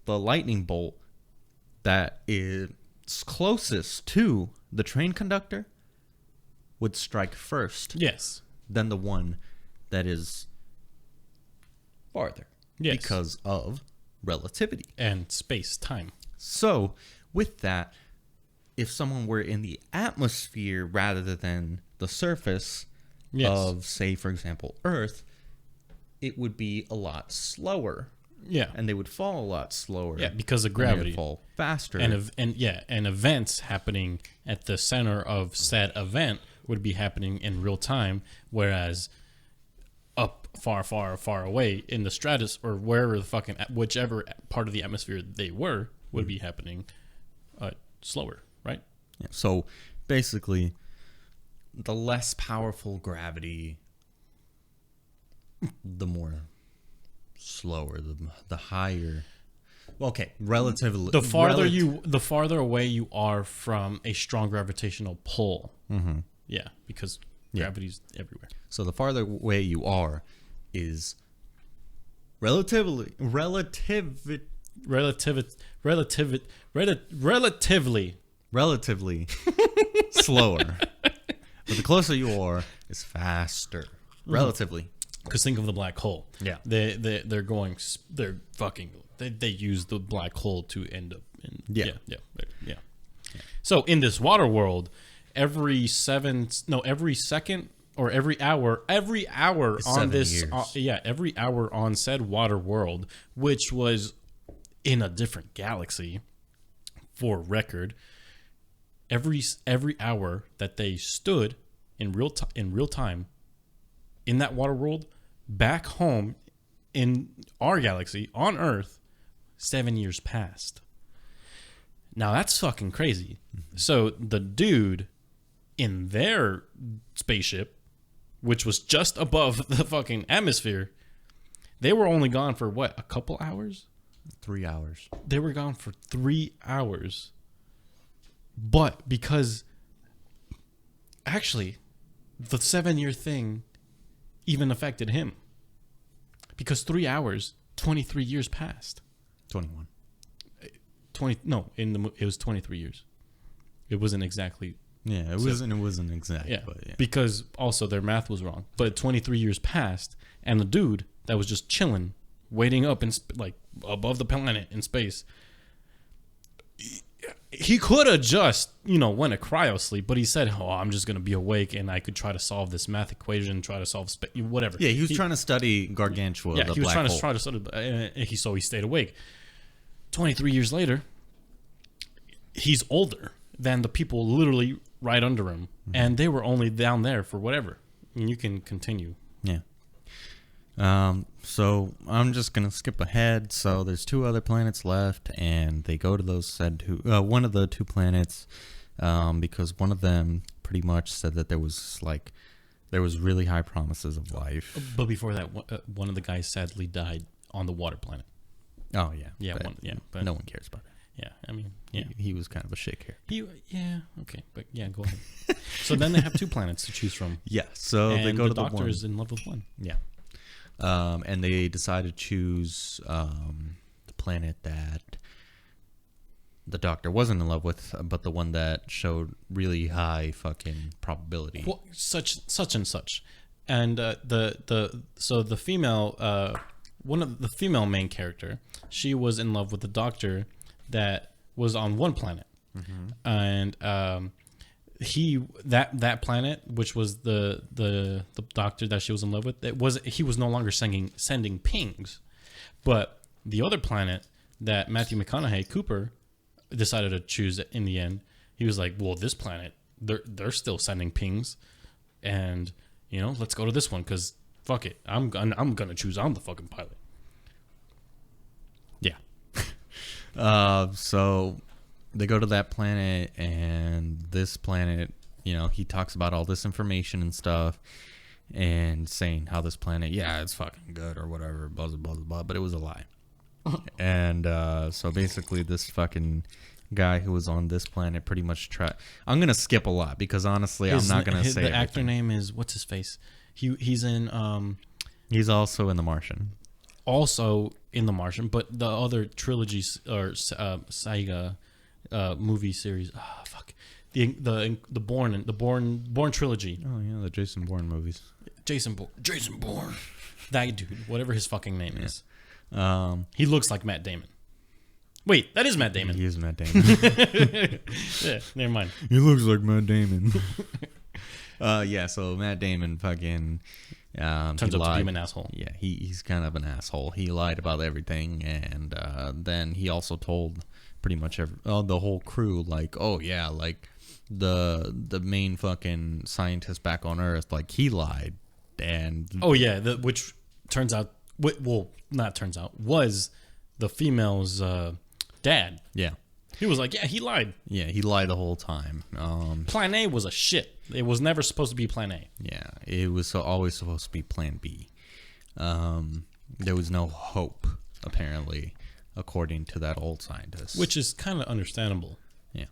The lightning bolt that is closest to the train conductor would strike first. Yes. Than the one that is farther. Yes. Because of relativity. And space-time. So, with that, if someone were in the atmosphere rather than the surface of, say, for example, Earth, it would be a lot slower. Yeah. And they would fall a lot slower. Yeah, because of gravity. And fall faster. And events happening at the center of said event would be happening in real time, whereas up far, far, far away in the stratus or wherever the fucking whichever part of the atmosphere they were would be happening slower, right? Yeah. So basically, the less powerful gravity, the more slower, the higher. Well, okay, relatively. The farther away you are from a strong gravitational pull. Mm-hmm. Yeah, because gravity's everywhere. So the farther away you are, is relatively slower. But the closer you are, it's faster. Relatively. Because think of the black hole. Yeah. They use the black hole to end up in. Yeah. So in this water world, every second or every hour on this every hour on said water world, which was in a different galaxy for record, every hour that they stood in real time in that water world back home in our galaxy on Earth, 7 years passed. Now that's fucking crazy. Mm-hmm. So the dude in their spaceship, which was just above the fucking atmosphere, they were only gone for what, a couple hours? 3 hours. They were gone for 3 hours. But because actually the 7-year thing even affected him. Because 3 hours, 23 years passed. 21. It was 23 years. It wasn't exactly. Yeah, it wasn't exact. Yeah, but yeah. Because also their math was wrong. But 23 years passed, and the dude that was just chilling, waiting up in like above the planet in space, he could have just went a cryo sleep, but he said, "Oh, I'm just gonna be awake, and I could try to solve this math equation, try to solve whatever." Yeah, he was trying to study Gargantua. Yeah, the he was black trying hole. to study. So he stayed awake. 23 years later, he's older than the people literally right under him, and they were only down there for whatever. And you can continue. Yeah. So I'm just gonna skip ahead. So there's 2 other planets left, and they go to those said one of the 2 planets, because one of them pretty much said that there was really high promises of life. But before that, one of the guys sadly died on the water planet. Oh yeah, but no one cares about that. Yeah, I mean, yeah, he was kind of a shit character. Okay, but yeah, go ahead. So then they have 2 planets to choose from. Yeah, so and they go to the the doctor one. is in love with one. Yeah. And they decide to choose the planet that the doctor wasn't in love with, but the one that showed really high fucking probability. Well, such and such, and the female one of the female main character, she was in love with the doctor that was on one planet, and that planet, which was the doctor that she was in love with, he was no longer sending pings, but the other planet that Matthew McConaughey Cooper decided to choose in the end, he was like, well, this planet they're still sending pings, and let's go to this one because fuck it, I'm gonna choose. I'm the fucking pilot. Yeah. So they go to that planet, and this planet, he talks about all this information and stuff, and saying how this planet, it's fucking good or whatever, blah blah blah blah, but it was a lie. And so basically, this fucking guy who was on this planet pretty much I'm gonna skip a lot because honestly, I'm not gonna say the everything. actor name is what's his face. He's in. He's also in The Martian. Also in The Martian, but the other trilogies or saga movie series. Oh, fuck. The Bourne trilogy. Oh yeah, the Jason Bourne movies. Jason Bourne. That dude, whatever his fucking name is. He looks like Matt Damon. Wait, that is Matt Damon. He is Matt Damon. Yeah, never mind. He looks like Matt Damon. So Matt Damon fucking turns out to be an asshole. Yeah, he's kind of an asshole. He lied about everything, and then he also told pretty much the whole crew, like, oh yeah, like the main fucking scientist back on Earth, like he lied, and which turns out, was the female's dad. Yeah. He was like, he lied. Yeah, he lied the whole time. Plan A was a shit. It was never supposed to be Plan A. Yeah, it was always supposed to be Plan B. There was no hope, apparently, according to that old scientist. Which is kind of understandable. Yeah.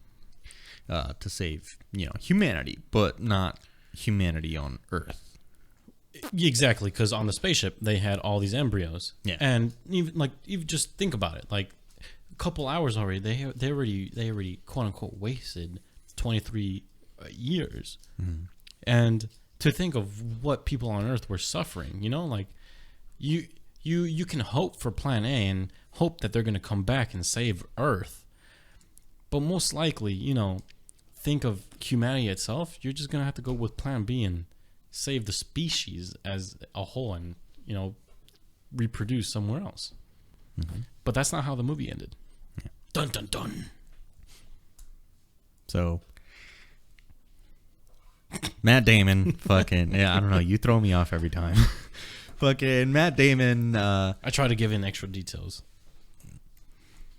To save, humanity, but not humanity on Earth. Exactly, because on the spaceship, they had all these embryos. Yeah. And even just think about it. Like, couple hours already, they already quote unquote wasted 23 years. Mm-hmm. And to think of what people on Earth were suffering, like you can hope for Plan A and hope that they're going to come back and save Earth, but most likely, think of humanity itself, you're just going to have to go with Plan B and save the species as a whole and reproduce somewhere else. Mm-hmm. But that's not how the movie ended. Yeah. Dun dun dun. So Matt Damon, fucking I don't know. You throw me off every time. Fucking Matt Damon. I try to give in extra details.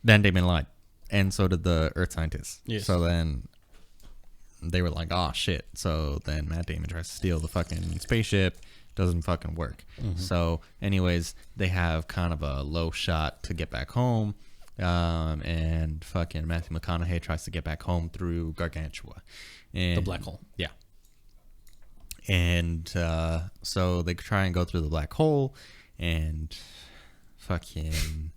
Matt Damon lied, and so did the Earth scientists. Yes. So then they were like, "Oh shit!" So then Matt Damon tries to steal the fucking spaceship. Doesn't fucking work. Mm-hmm. So, anyways, they have kind of a low shot to get back home, and fucking Matthew McConaughey tries to get back home through Gargantua, and The black hole. Yeah. And so they try and go through the black hole, and fucking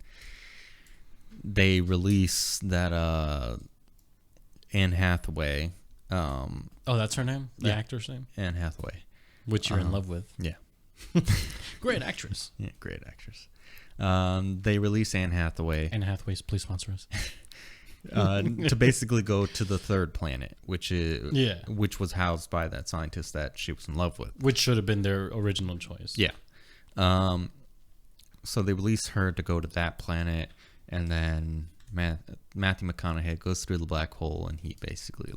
they release that Anne Hathaway. Oh, that's her name? The actor's name? Anne Hathaway. Which you're in love with. Yeah. Great actress. Yeah, great actress. They release Anne Hathaway. Anne Hathaway's, please sponsor us. To basically go to the third planet, which was housed by that scientist that she was in love with. Which should have been their original choice. Yeah. So they release her to go to that planet, and then Matthew McConaughey goes through the black hole, and he basically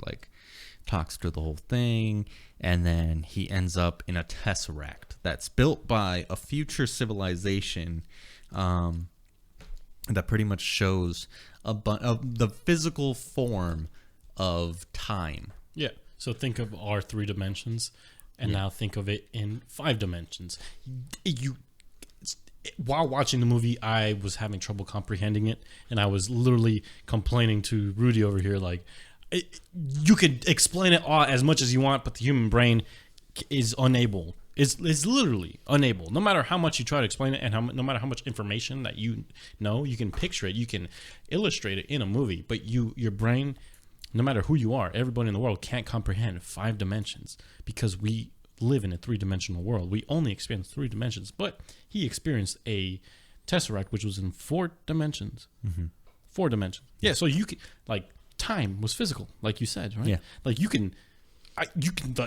talks through the whole thing, and then he ends up in a tesseract that's built by a future civilization that pretty much shows the physical form of time. Yeah. So think of our 3 dimensions, and now think of it in 5 dimensions. While watching the movie, I was having trouble comprehending it, and I was literally complaining to Rudy over here, you could explain it all as much as you want, but the human brain is unable. Is literally unable. No matter how much you try to explain it, and no matter how much information that you can picture it, you can illustrate it in a movie, but your brain, no matter who you are, everybody in the world can't comprehend 5 dimensions because we live in a 3-dimensional world. We only experience 3 dimensions, but he experienced a tesseract which was in 4 dimensions. Mm-hmm. 4 dimensions. Yeah, so you could time was physical, like you said, right? Yeah.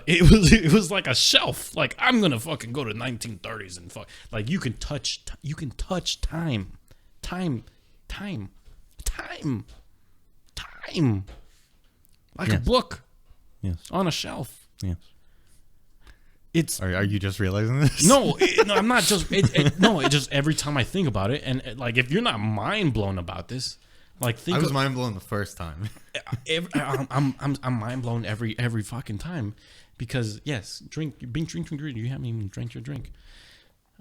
It was like a shelf. I'm gonna fucking go to 1930s and fuck. You can touch time, like a book. Yes. On a shelf. Yes. It's. Are you just realizing this? No, I'm not just. It just every time I think about it, and like if you're not mind blown about this, like I was mind blown the first time. I'm mind blown every fucking time, because yes, drink. You haven't even drank your drink.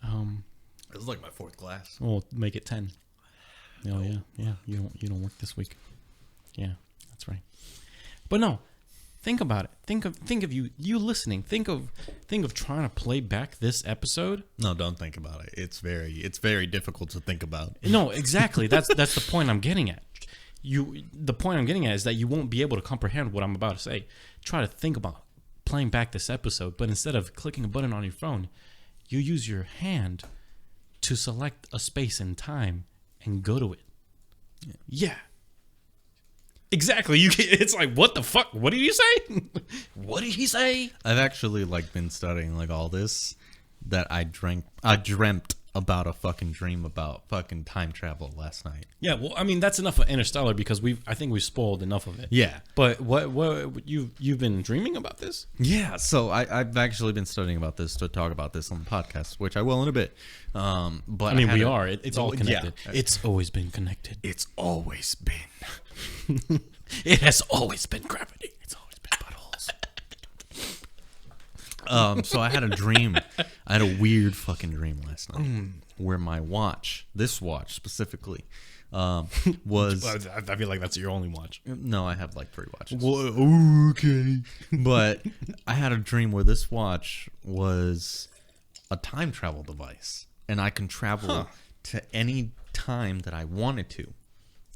It was like my 4th glass. We'll make it 10. Oh yeah. You don't work this week. Yeah, that's right. But no, think about it. Think of you listening. Think of trying to play back this episode. No, don't think about it. It's very difficult to think about. No, exactly. That's the point I'm getting at. The point I'm getting at is that you won't be able to comprehend what I'm about to say. Try to think about playing back this episode, but instead of clicking a button on your phone, you use your hand to select a space and time and go to it. Yeah. Exactly. It's like, what the fuck? What did you say? What did he say? I've actually like been studying like all this that I dreamt about a fucking dream about fucking time travel last night. Yeah, well, I mean, that's enough of Interstellar because I think we've spoiled enough of it. Yeah. But what you've been dreaming about this? Yeah, so I've actually been studying about this to talk about this on the podcast, which I will in a bit. But I mean, it's all connected. Yeah. It's always been connected. It's always been. It has always been gravity. It's always been buttholes. So I had a dream. I had a weird fucking dream last night where my watch, this watch specifically, was. I feel like that's your only watch. No, I have like 3 watches. Well, okay. But I had a dream where this watch was a time travel device, and I can travel to any time that I wanted to.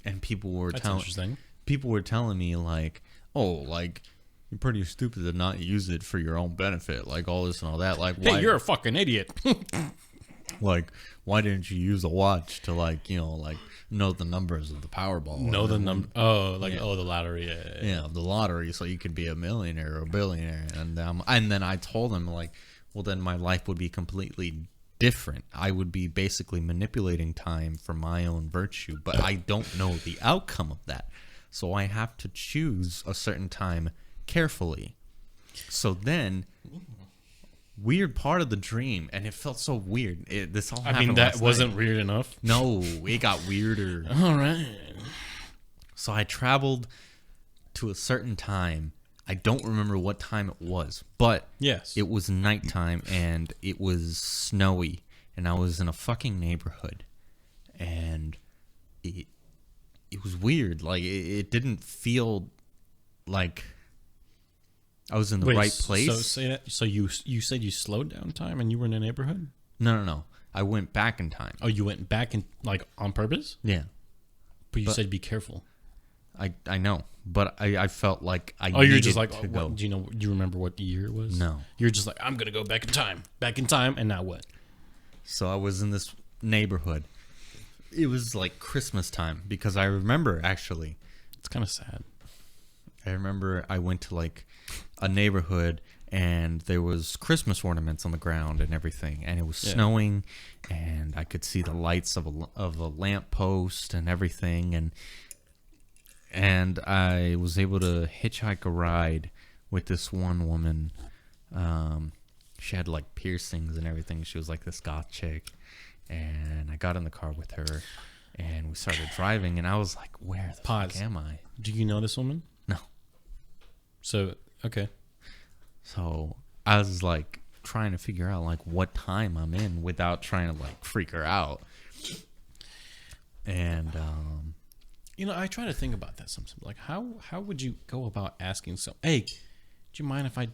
And people were telling me like, oh, like you're pretty stupid to not use it for your own benefit, like all this and all that. Like, why? Hey, you're a fucking idiot. Like, why didn't you use a watch to like, like know the numbers of the Powerball? Know the number? Oh, like the lottery. Yeah, the lottery, so you could be a millionaire or a billionaire. And then I told him like, well, then my life would be completely different. I would be basically manipulating time for my own virtue, but I don't know the outcome of that. So I have to choose a certain time carefully. So then, weird part of the dream, and it felt so weird. This all happened. I mean, that wasn't weird enough. No, it got weirder. All right. So I traveled to a certain time. I don't remember what time it was, but yes, it was nighttime and it was snowy, and I was in a fucking neighborhood, and it was weird. Like it didn't feel like I was in the right place. So say that. So you said you slowed down time and you were in a neighborhood? No. I went back in time. Oh, you went back in like on purpose? Yeah. But you said be careful. I know, but I felt like I. Oh, you're just like, to go. Do you remember what the year it was? No. You're just like, I'm gonna go back in time, and now what? So I was in this neighborhood. It was like Christmas time because I remember actually. It's kind of sad. I remember I went to like a neighborhood and there was Christmas ornaments on the ground and everything, and it was snowing, and I could see the lights of a lamp post and everything, and I was able to hitchhike a ride with this one woman. She had like piercings and everything. She was like this goth chick, and I got in the car with her, and we started driving, and I was like, "Where the fuck am I?" Do you know this woman? No. So okay. So I was like trying to figure out like what time I'm in without trying to like freak her out. And I try to think about that sometimes. Like how would you go about asking hey, do you mind if I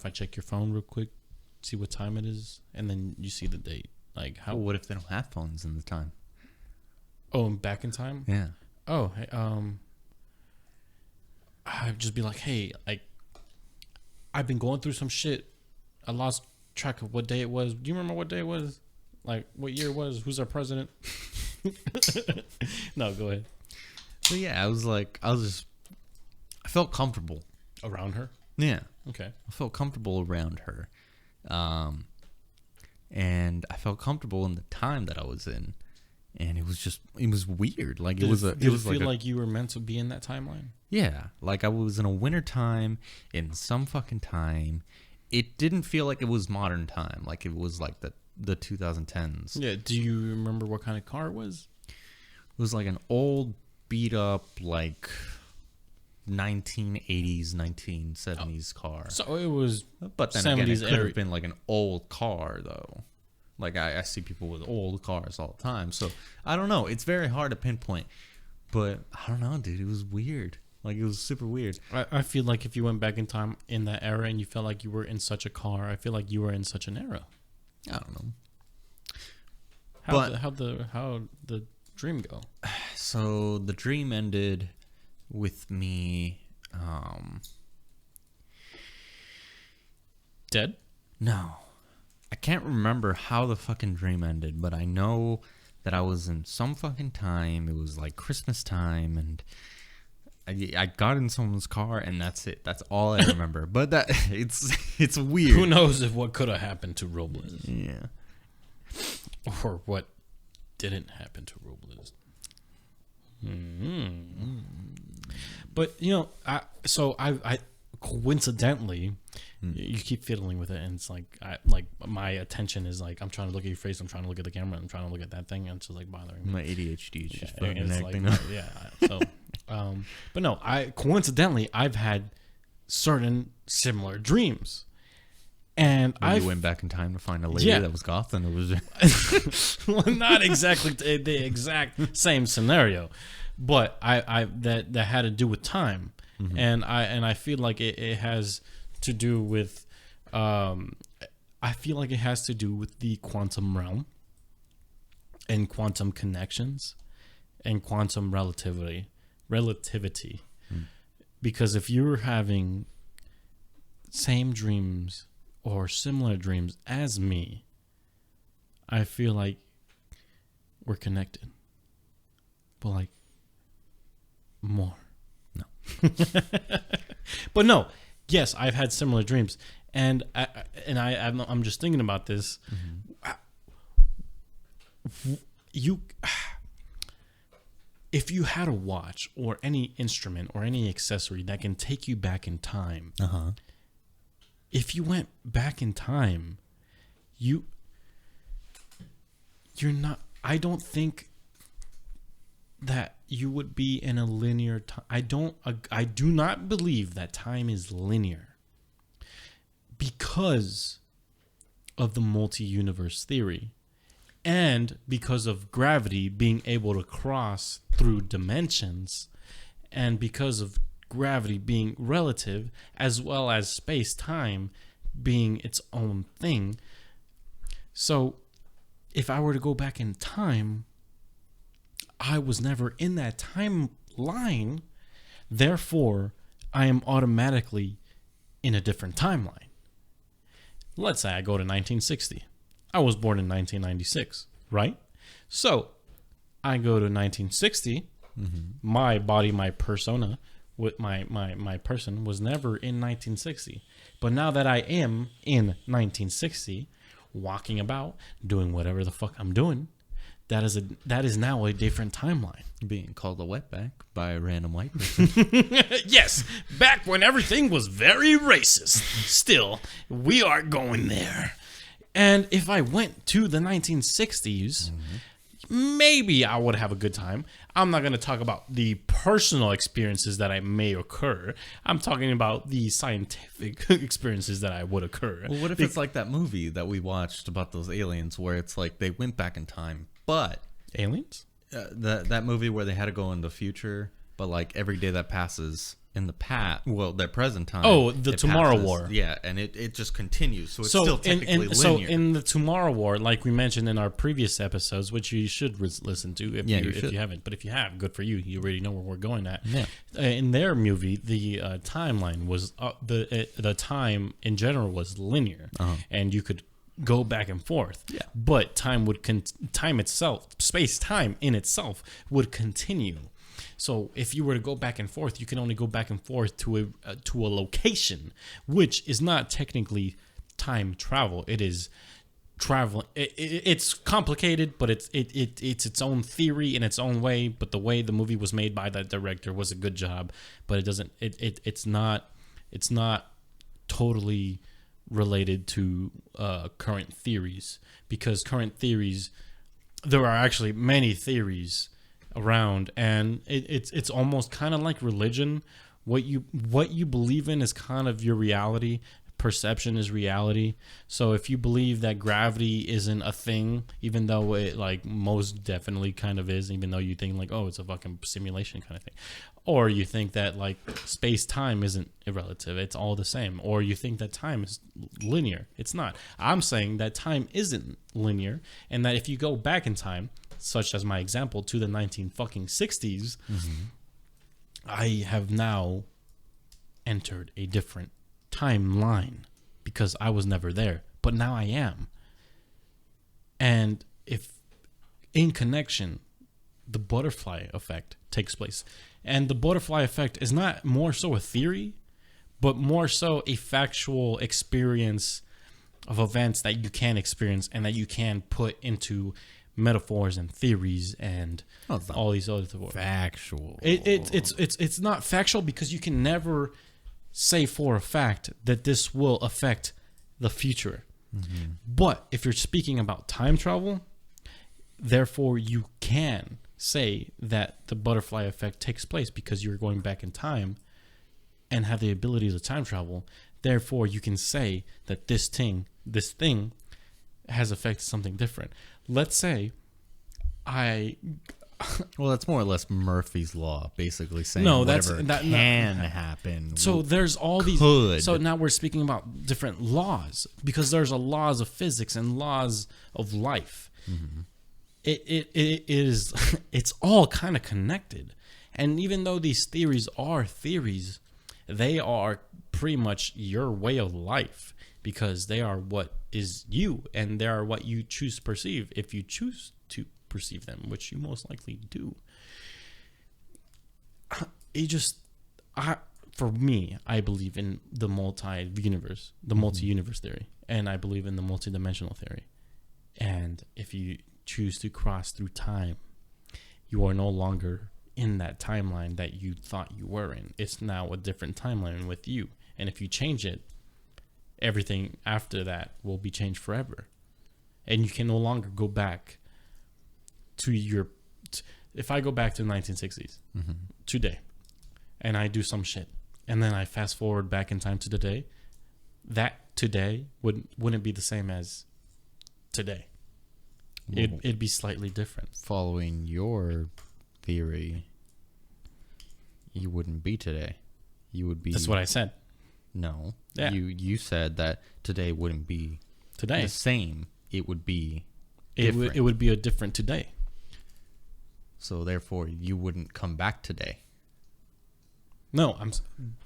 check your phone real quick, see what time it is, and then you see the date? Like how? Well, what if they don't have phones in the time? Oh, back in time? Yeah. Oh, hey, I'd just be like, hey, like, I've been going through some shit. I lost track of what day it was. Do you remember what day it was? Like, what year it was? Who's our president? No, go ahead. So yeah, I felt comfortable Around her? Yeah. Okay. I felt comfortable around her. And I felt comfortable in the time that I was in. and it was weird. Like Did it it was feel like you were meant to be in that timeline? yeah, like I was in a winter time in some fucking time. It didn't feel like it was modern time, like it was like the 2010s. Yeah. Do you remember what kind of car it was? It was like an old, beat up, like 1980s, 1970s car. So it was, But then again, it 70s could era. have been like an old car, though. Like I see people with old cars all the time. So I don't know. It's very hard to pinpoint. But I don't know, dude. It was weird. Like it was super weird. I feel like if you went back in time in that era and you felt like you were in such a car, I feel like you were in such an era. I don't know. How the dream go? So the dream ended with me. Dead? No. I can't remember how the fucking dream ended, but I know that I was in some fucking time. It was like Christmas time, and I got in someone's car, and that's it. That's all I remember. But that it's weird. Who knows if what could have happened to Robles? Yeah. Or what didn't happen to Robles. Mm-hmm. But, you know, I coincidentally, you keep fiddling with it, and it's like, my attention is like, I'm trying to look at your face, I'm trying to look at the camera, I'm trying to look at that thing, and it's just like bothering me. My ADHD is just Yeah, fucking it's acting like, up. yeah. So, but no, coincidentally, I've had certain similar dreams. And You went back in time to find a lady that was goth, and it was well, not exactly the exact same scenario, but I that had to do with time, and I feel like it has to do with I feel like it has to do with the quantum realm and quantum connections and quantum relativity, because if you're having same dreams or similar dreams as me, I feel like we're connected. But like more. No. But no, yes, I've had similar dreams. And I'm just thinking about this. If you had a watch or any instrument or any accessory that can take you back in time, if you went back in time, you're not. I don't think that you would be in a linear time. I do not believe that time is linear because of the multi-universe theory and because of gravity being able to cross through dimensions, and because of gravity being relative, as well as space-time being its own thing. So if I were to go back in time, I was never in that timeline. Therefore, I am automatically in a different timeline. Let's say I go to 1960. I was born in 1996, right? So I go to 1960. My body, my persona, with my person was never in 1960. But now that I am in 1960, walking about, doing whatever the fuck I'm doing, that is now a different timeline. Being called a wetback by a random white person. Yes, back when everything was very racist. Still, we are going there. And if I went to the 1960s, maybe I would have a good time. I'm not going to talk about the personal experiences that I may occur. I'm talking about the scientific experiences that I would occur. Well, what if it's like that movie that we watched about those aliens where it's like they went back in time, but... Aliens? That movie where they had to go in the future, but like every day that passes in the past, well, their present time. Oh, the Tomorrow War. Yeah, and it just continues, so it's still technically linear. So in the Tomorrow War, like we mentioned in our previous episodes, which you should listen to if you haven't, but if you have, good for you. You already know where we're going at. Yeah. In their movie, the timeline was the time in general was linear, and you could go back and forth. Yeah. But time itself, space-time in itself would continue. So if you were to go back and forth, you can only go back and forth to a location, which is not technically time travel. It is traveling. It's complicated, but it's its own theory in its own way. But the way the movie was made by that director was a good job. But it doesn't. It's not totally related to current theories, because current theories, there are actually many theories around, and it's almost kind of like religion. What you believe in is kind of your reality. Perception is reality. So if you believe that gravity isn't a thing, even though it like most definitely kind of is, even though you think like, oh, it's a fucking simulation kind of thing, or you think that like space-time isn't relative, it's all the same, or you think that time is linear, it's not. I'm saying that time isn't linear, and that if you go back in time, such as my example, to the 1960s, I have now entered a different timeline because I was never there, but now I am. And if in connection, the butterfly effect takes place, and the butterfly effect is not more so a theory, but more so a factual experience of events that you can experience and that you can put into metaphors and theories and all these other things. Factual. It's not factual because you can never say for a fact that this will affect the future. But if you're speaking about time travel, therefore you can say that the butterfly effect takes place because you're going back in time and have the ability to time travel. Therefore you can say that this thing has affected something different. Let's say well, that's more or less Murphy's Law, basically saying that can happen. So there's all these. So now we're speaking about different laws, because there's a laws of physics and laws of life. It is it's all kind of connected, and even though these theories are theories, they are pretty much your way of life, because they are what is you, and they are what you choose to perceive if you choose to perceive them, which you most likely do. For me, I believe in the multi-universe theory, and I believe in the multi-dimensional theory. And if you choose to cross through time, you are no longer in that timeline that you thought you were in. It's now a different timeline with you. And if you change it, everything after that will be changed forever. And you can no longer go back to if I go back to the 1960s today, and I do some shit, and then I fast forward back in time to today, that today wouldn't be the same as today. It'd be slightly different. Following your theory, you wouldn't be today. You would be. That's what I said. No. Yeah. You said that today wouldn't be today the same. It would be different. It would be a different today. So therefore, you wouldn't come back today. No,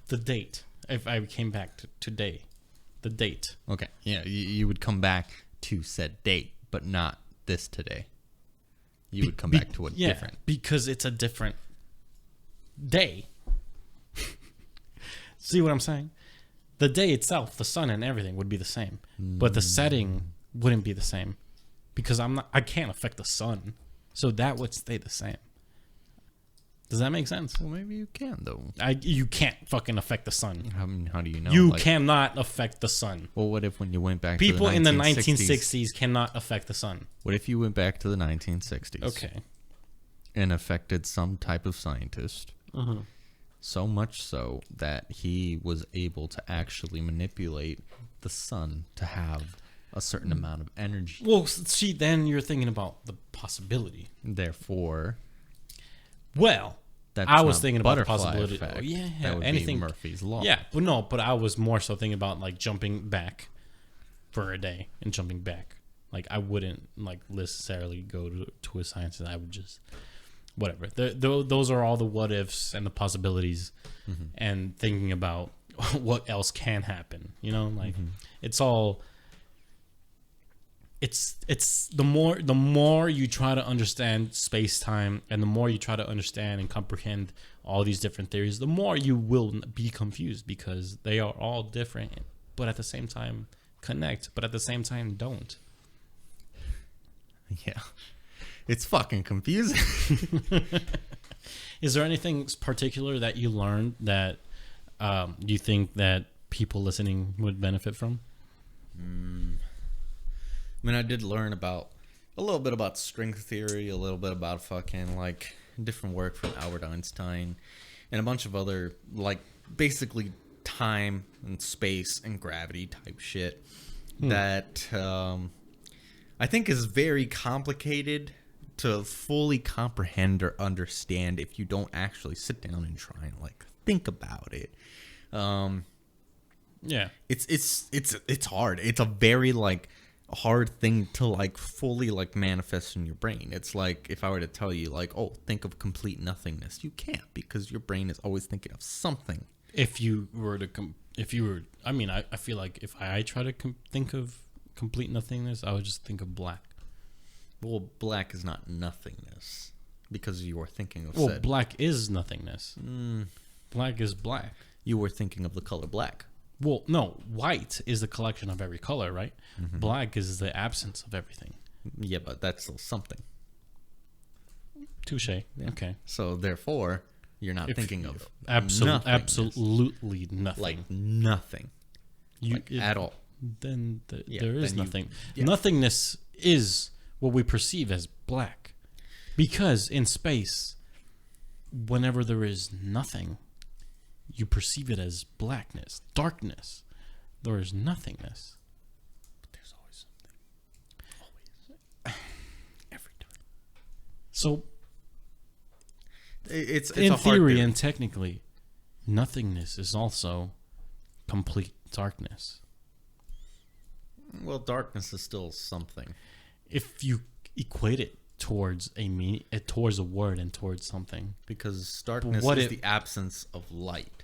the date. If I came back to today, the date. Okay. Yeah, you would come back to said date, but not this today. You would come back to a different. Because it's a different day. See what I'm saying? The day itself, the sun and everything would be the same, but the setting wouldn't be the same, because I can't affect the sun, so that would stay the same. Does that make sense? Well, maybe you can, though. You can't fucking affect the sun. How do you know? You cannot affect the sun. Well, what if when you went back People to the 1960s, in the 1960s cannot affect the sun. What if you went back to the 1960s? Okay. And affected some type of scientist, so much so that he was able to actually manipulate the sun to have a certain amount of energy. Well, see, then you're thinking about the possibility. Therefore, I was thinking about the possibility. Effect. Oh, yeah, that would anything. be Murphy's Law. Yeah, but I was more so thinking about like jumping back for a day and jumping back. Like I wouldn't like necessarily go to a scientist. I would just whatever. Those are all the what ifs and the possibilities, and thinking about what else can happen. You know, like it's all. It's the more you try to understand space-time, and the more you try to understand and comprehend all these different theories, the more you will be confused, because they are all different, but at the same time connect, but at the same time don't. Yeah. It's fucking confusing. Is there anything particular that you learned that you think that people listening would benefit from? I mean, I did learn about a little bit about string theory, a little bit about fucking like different work from Albert Einstein, and a bunch of other like basically time and space and gravity type shit that I think is very complicated to fully comprehend or understand if you don't actually sit down and try and like think about it. Yeah, it's hard. It's a very like hard thing to like fully like manifest in your brain. It's like if I were to tell you like, oh, think of complete nothingness, you can't, because your brain is always thinking of something. If you were to I mean, I feel like if I try to think of complete nothingness, I would just think of black. Well, black is not nothingness because you were thinking of Well, black is nothingness. Black is black. You were thinking of the color black. Well, no, white is the collection of every color, right? Mm-hmm. Black is the absence of everything. Yeah, but that's still something. Touche. Yeah. Okay. So therefore, you're not thinking of absolutely nothing. Like nothing. At all. Then there is nothing. Nothingness is what we perceive as black. Because in space, whenever there is nothing, you perceive it as blackness, darkness. There is nothingness. But there's always something. Always. Every time. So, it's in a hard theory and technically, nothingness is also complete darkness. Well, darkness is still something. If you equate it towards towards a word and towards something, because darkness is the absence of light.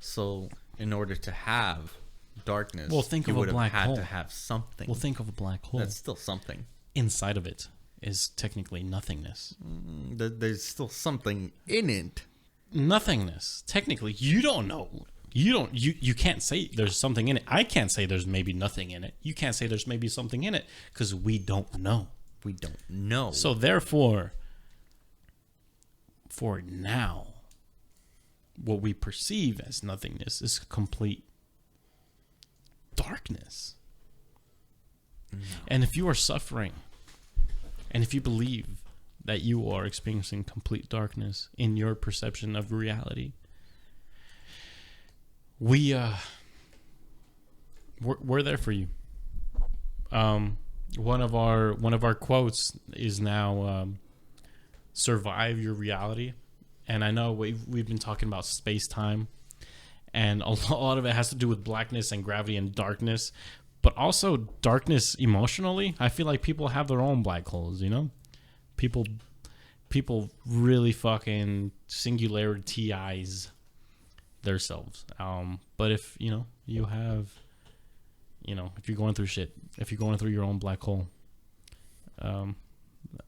So, in order to have darkness, think of a black hole. To have something. Well, think of a black hole. That's still something. Inside of it is technically nothingness. There's still something in it. Nothingness. Technically, you don't know. You can't say there's something in it. I can't say there's maybe nothing in it. You can't say there's maybe something in it because we don't know. We don't know. So therefore, for now, what we perceive as nothingness is complete darkness. No. And if you are suffering, and if you believe that you are experiencing complete darkness in your perception of reality, we're there for you. One of our quotes is now survive your reality. And I know we've been talking about space-time, and a lot of it has to do with blackness and gravity and darkness, but also darkness emotionally. I feel like people have their own black holes, you know? People really fucking singularities themselves. But if, you have, if you're going through shit, if you're going through your own black hole,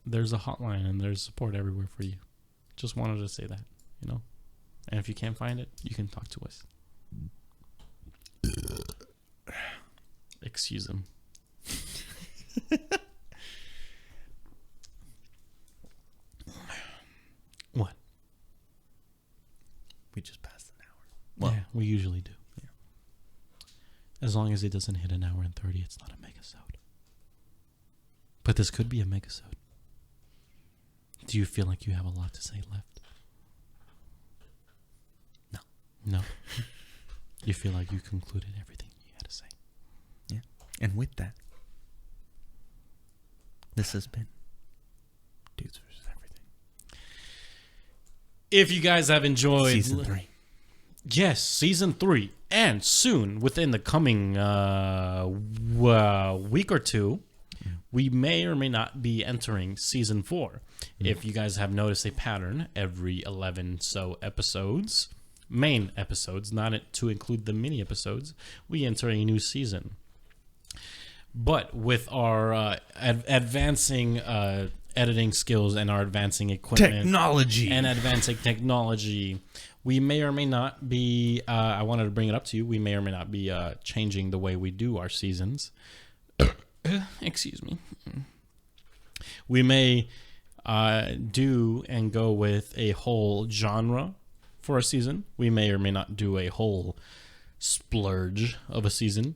there's a hotline and there's support everywhere for you. Just wanted to say that, And if you can't find it, you can talk to us. Excuse him. What? We just passed an hour. Well, yeah, we usually do. Yeah. As long as it doesn't hit an hour and 30, it's not a megasode. But this could be a megasode. Do you feel like you have a lot to say left? No. You feel like you concluded everything you had to say? Yeah. And with that, this has been Dudes vs. Everything. If you guys have enjoyed Season 3. Yes, Season 3. And soon, within the coming week or two, we may or may not be entering Season 4. If you guys have noticed a pattern, every 11 episodes, main episodes, not to include the mini episodes, we enter a new season. But with our advancing editing skills and our advancing equipment, advancing technology, we may or may not be, I wanted to bring it up to you, we may or may not be changing the way we do our seasons. Excuse me. We may do and go with a whole genre for a season. We may or may not do a whole splurge of a season.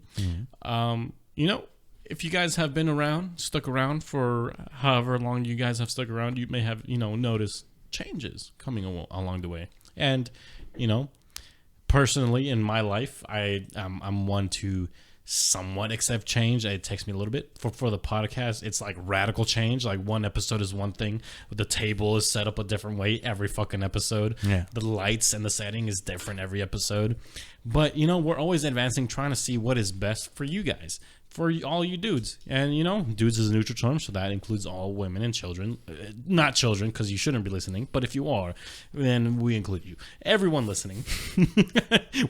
If you guys have been stuck around for however long you guys have stuck around, you may have, noticed changes coming along the way. And, personally in my life, I'm one to somewhat accept change. It takes me a little bit. For the podcast, it's like radical change. Like one episode is one thing. The table is set up a different way every fucking episode. Yeah. The lights and the setting is different every episode. But, we're always advancing, trying to see what is best for you guys. For all you dudes. And, dudes is a neutral term, so that includes all women and children. Not children, because you shouldn't be listening. But if you are, then we include you. Everyone listening.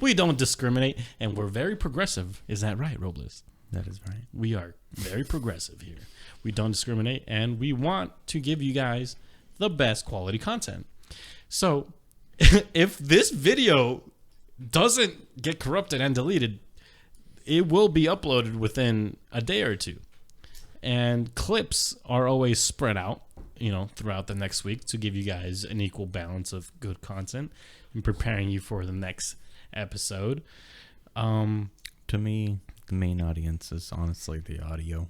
We don't discriminate, and we're very progressive. Is that right, Robles? That is right. We are very progressive here. We don't discriminate, and we want to give you guys the best quality content. So, if this video doesn't get corrupted and deleted, it will be uploaded within a day or two. And clips are always spread out, throughout the next week to give you guys an equal balance of good content and preparing you for the next episode. To me, the main audience is honestly the audio.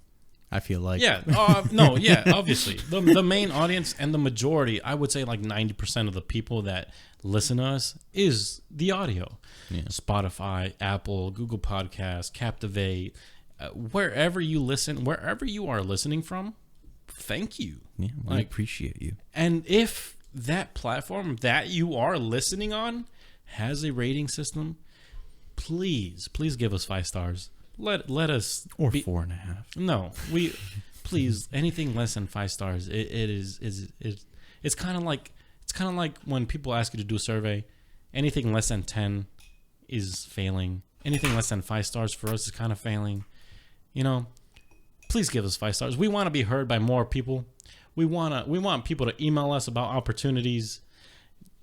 I feel like. Yeah. Obviously. The main audience and the majority, I would say like 90% of the people that listen to us is the audio. Yeah. Spotify, Apple, Google Podcasts, Captivate, wherever you listen, wherever you are listening from, thank you. Yeah, we appreciate you. And if that platform that you are listening on has a rating system, please give us 5 stars. Let us or 4.5. No, please anything less than 5 stars. It's kind of like when people ask you to do a survey. Anything less than 10 is failing. Anything less than 5 stars for us is kind of failing. Please give us 5 stars. We want to be heard by more people. We want people to email us about opportunities,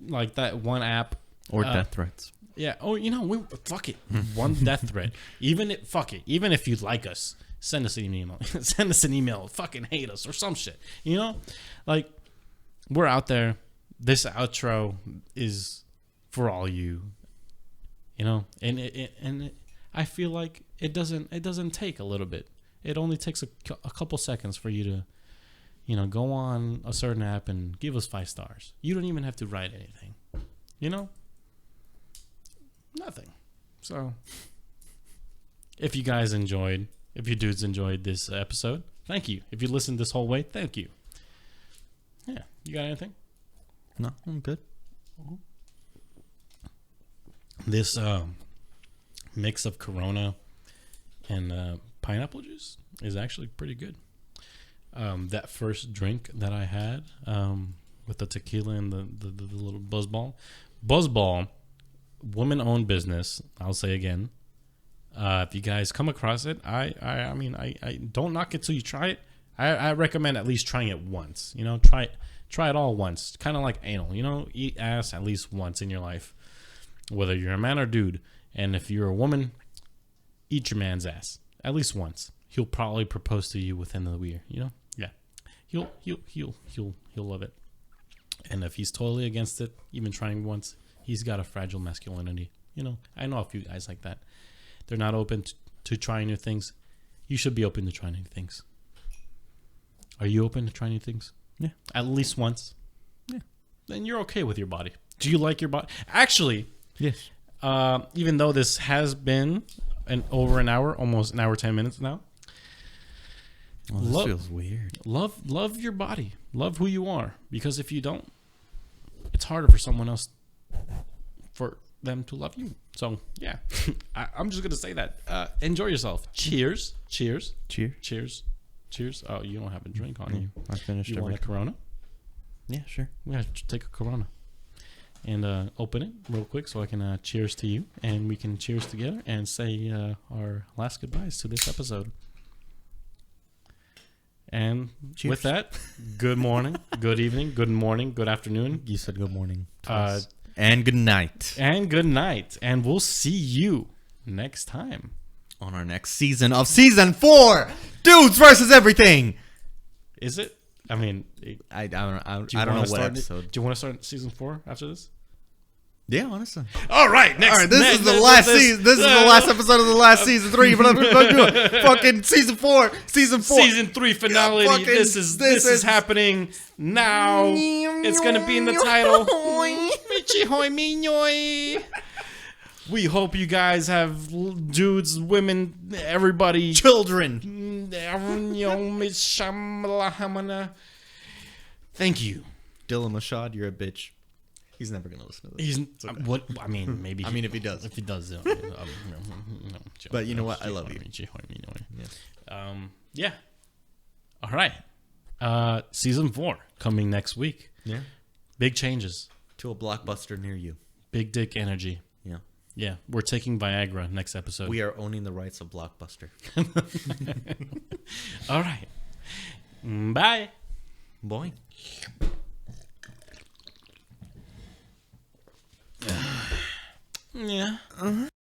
like that one app or death threats. Yeah. Oh, fuck it. One death threat. Fuck it. Even if you like us, send us an email. Send us an email. Fucking hate us or some shit. Like we're out there. This outro is for all you. And I feel like it doesn't take a little bit. It only takes a couple seconds for you to, go on a certain app and give us 5 stars. You don't even have to write anything. Nothing. So, if you dudes enjoyed this episode, thank you. If you listened this whole way, thank you. Yeah. You got anything? No, I'm good. This mix of Corona and pineapple juice is actually pretty good. That first drink that I had with the tequila and the little Buzzball, woman-owned business. I'll say again, if you guys come across it, I don't knock it till you try it. I recommend at least trying it once. Try it all once. Kind of like anal. Eat ass at least once in your life, whether you're a man or dude. And if you're a woman, eat your man's ass at least once. He'll probably propose to you within the year. Yeah. He'll love it. And if he's totally against it, even trying once, he's got a fragile masculinity. I know a few guys like that. They're not open to trying new things. You should be open to trying new things. Are you open to trying new things? Yeah. At least once? Yeah. Then you're okay with your body. Do you like your body? Actually, yes. Even though this has been over an hour, almost an hour, 10 minutes now. Well, this feels weird. Love your body. Love who you are. Because if you don't, it's harder for someone else for them to love you. So, yeah. I'm just going to say that. Enjoy yourself. Cheers. Cheers. Cheers. Cheers. Cheers. Oh, you don't have a drink on you. I finished You want a Corona? Yeah, sure. Yeah, take a Corona. And open it real quick so I can cheers to you. And we can cheers together and say our last goodbyes to this episode. And cheers. With that, good morning, good evening, good morning, good afternoon. You said good morning. And good night. And good night. And we'll see you next time. On our next season of Season 4. Dudes versus everything. Is it? I mean, I don't know wanna what start episode. Do you want to start season 4 after this? Yeah, honestly. All right, next. All right, this is the last season. This is the last episode of the last season 3. Fucking season 4. Season 3 finale. Yeah, this is happening now. It's gonna be in the title. We hope you guys have dudes, women, everybody, children. Thank you. Dylan Mashad, you're a bitch. He's never gonna listen to this. He's what? I mean, maybe. I mean, if he does. If he does, no. But you know what? I love you. Yeah. All right. Season 4 coming next week. Yeah. Big changes. To a blockbuster near you. Big dick energy. Yeah. Yeah. We're taking Viagra next episode. We are owning the rights of Blockbuster. All right. Bye. Boy. Yeah.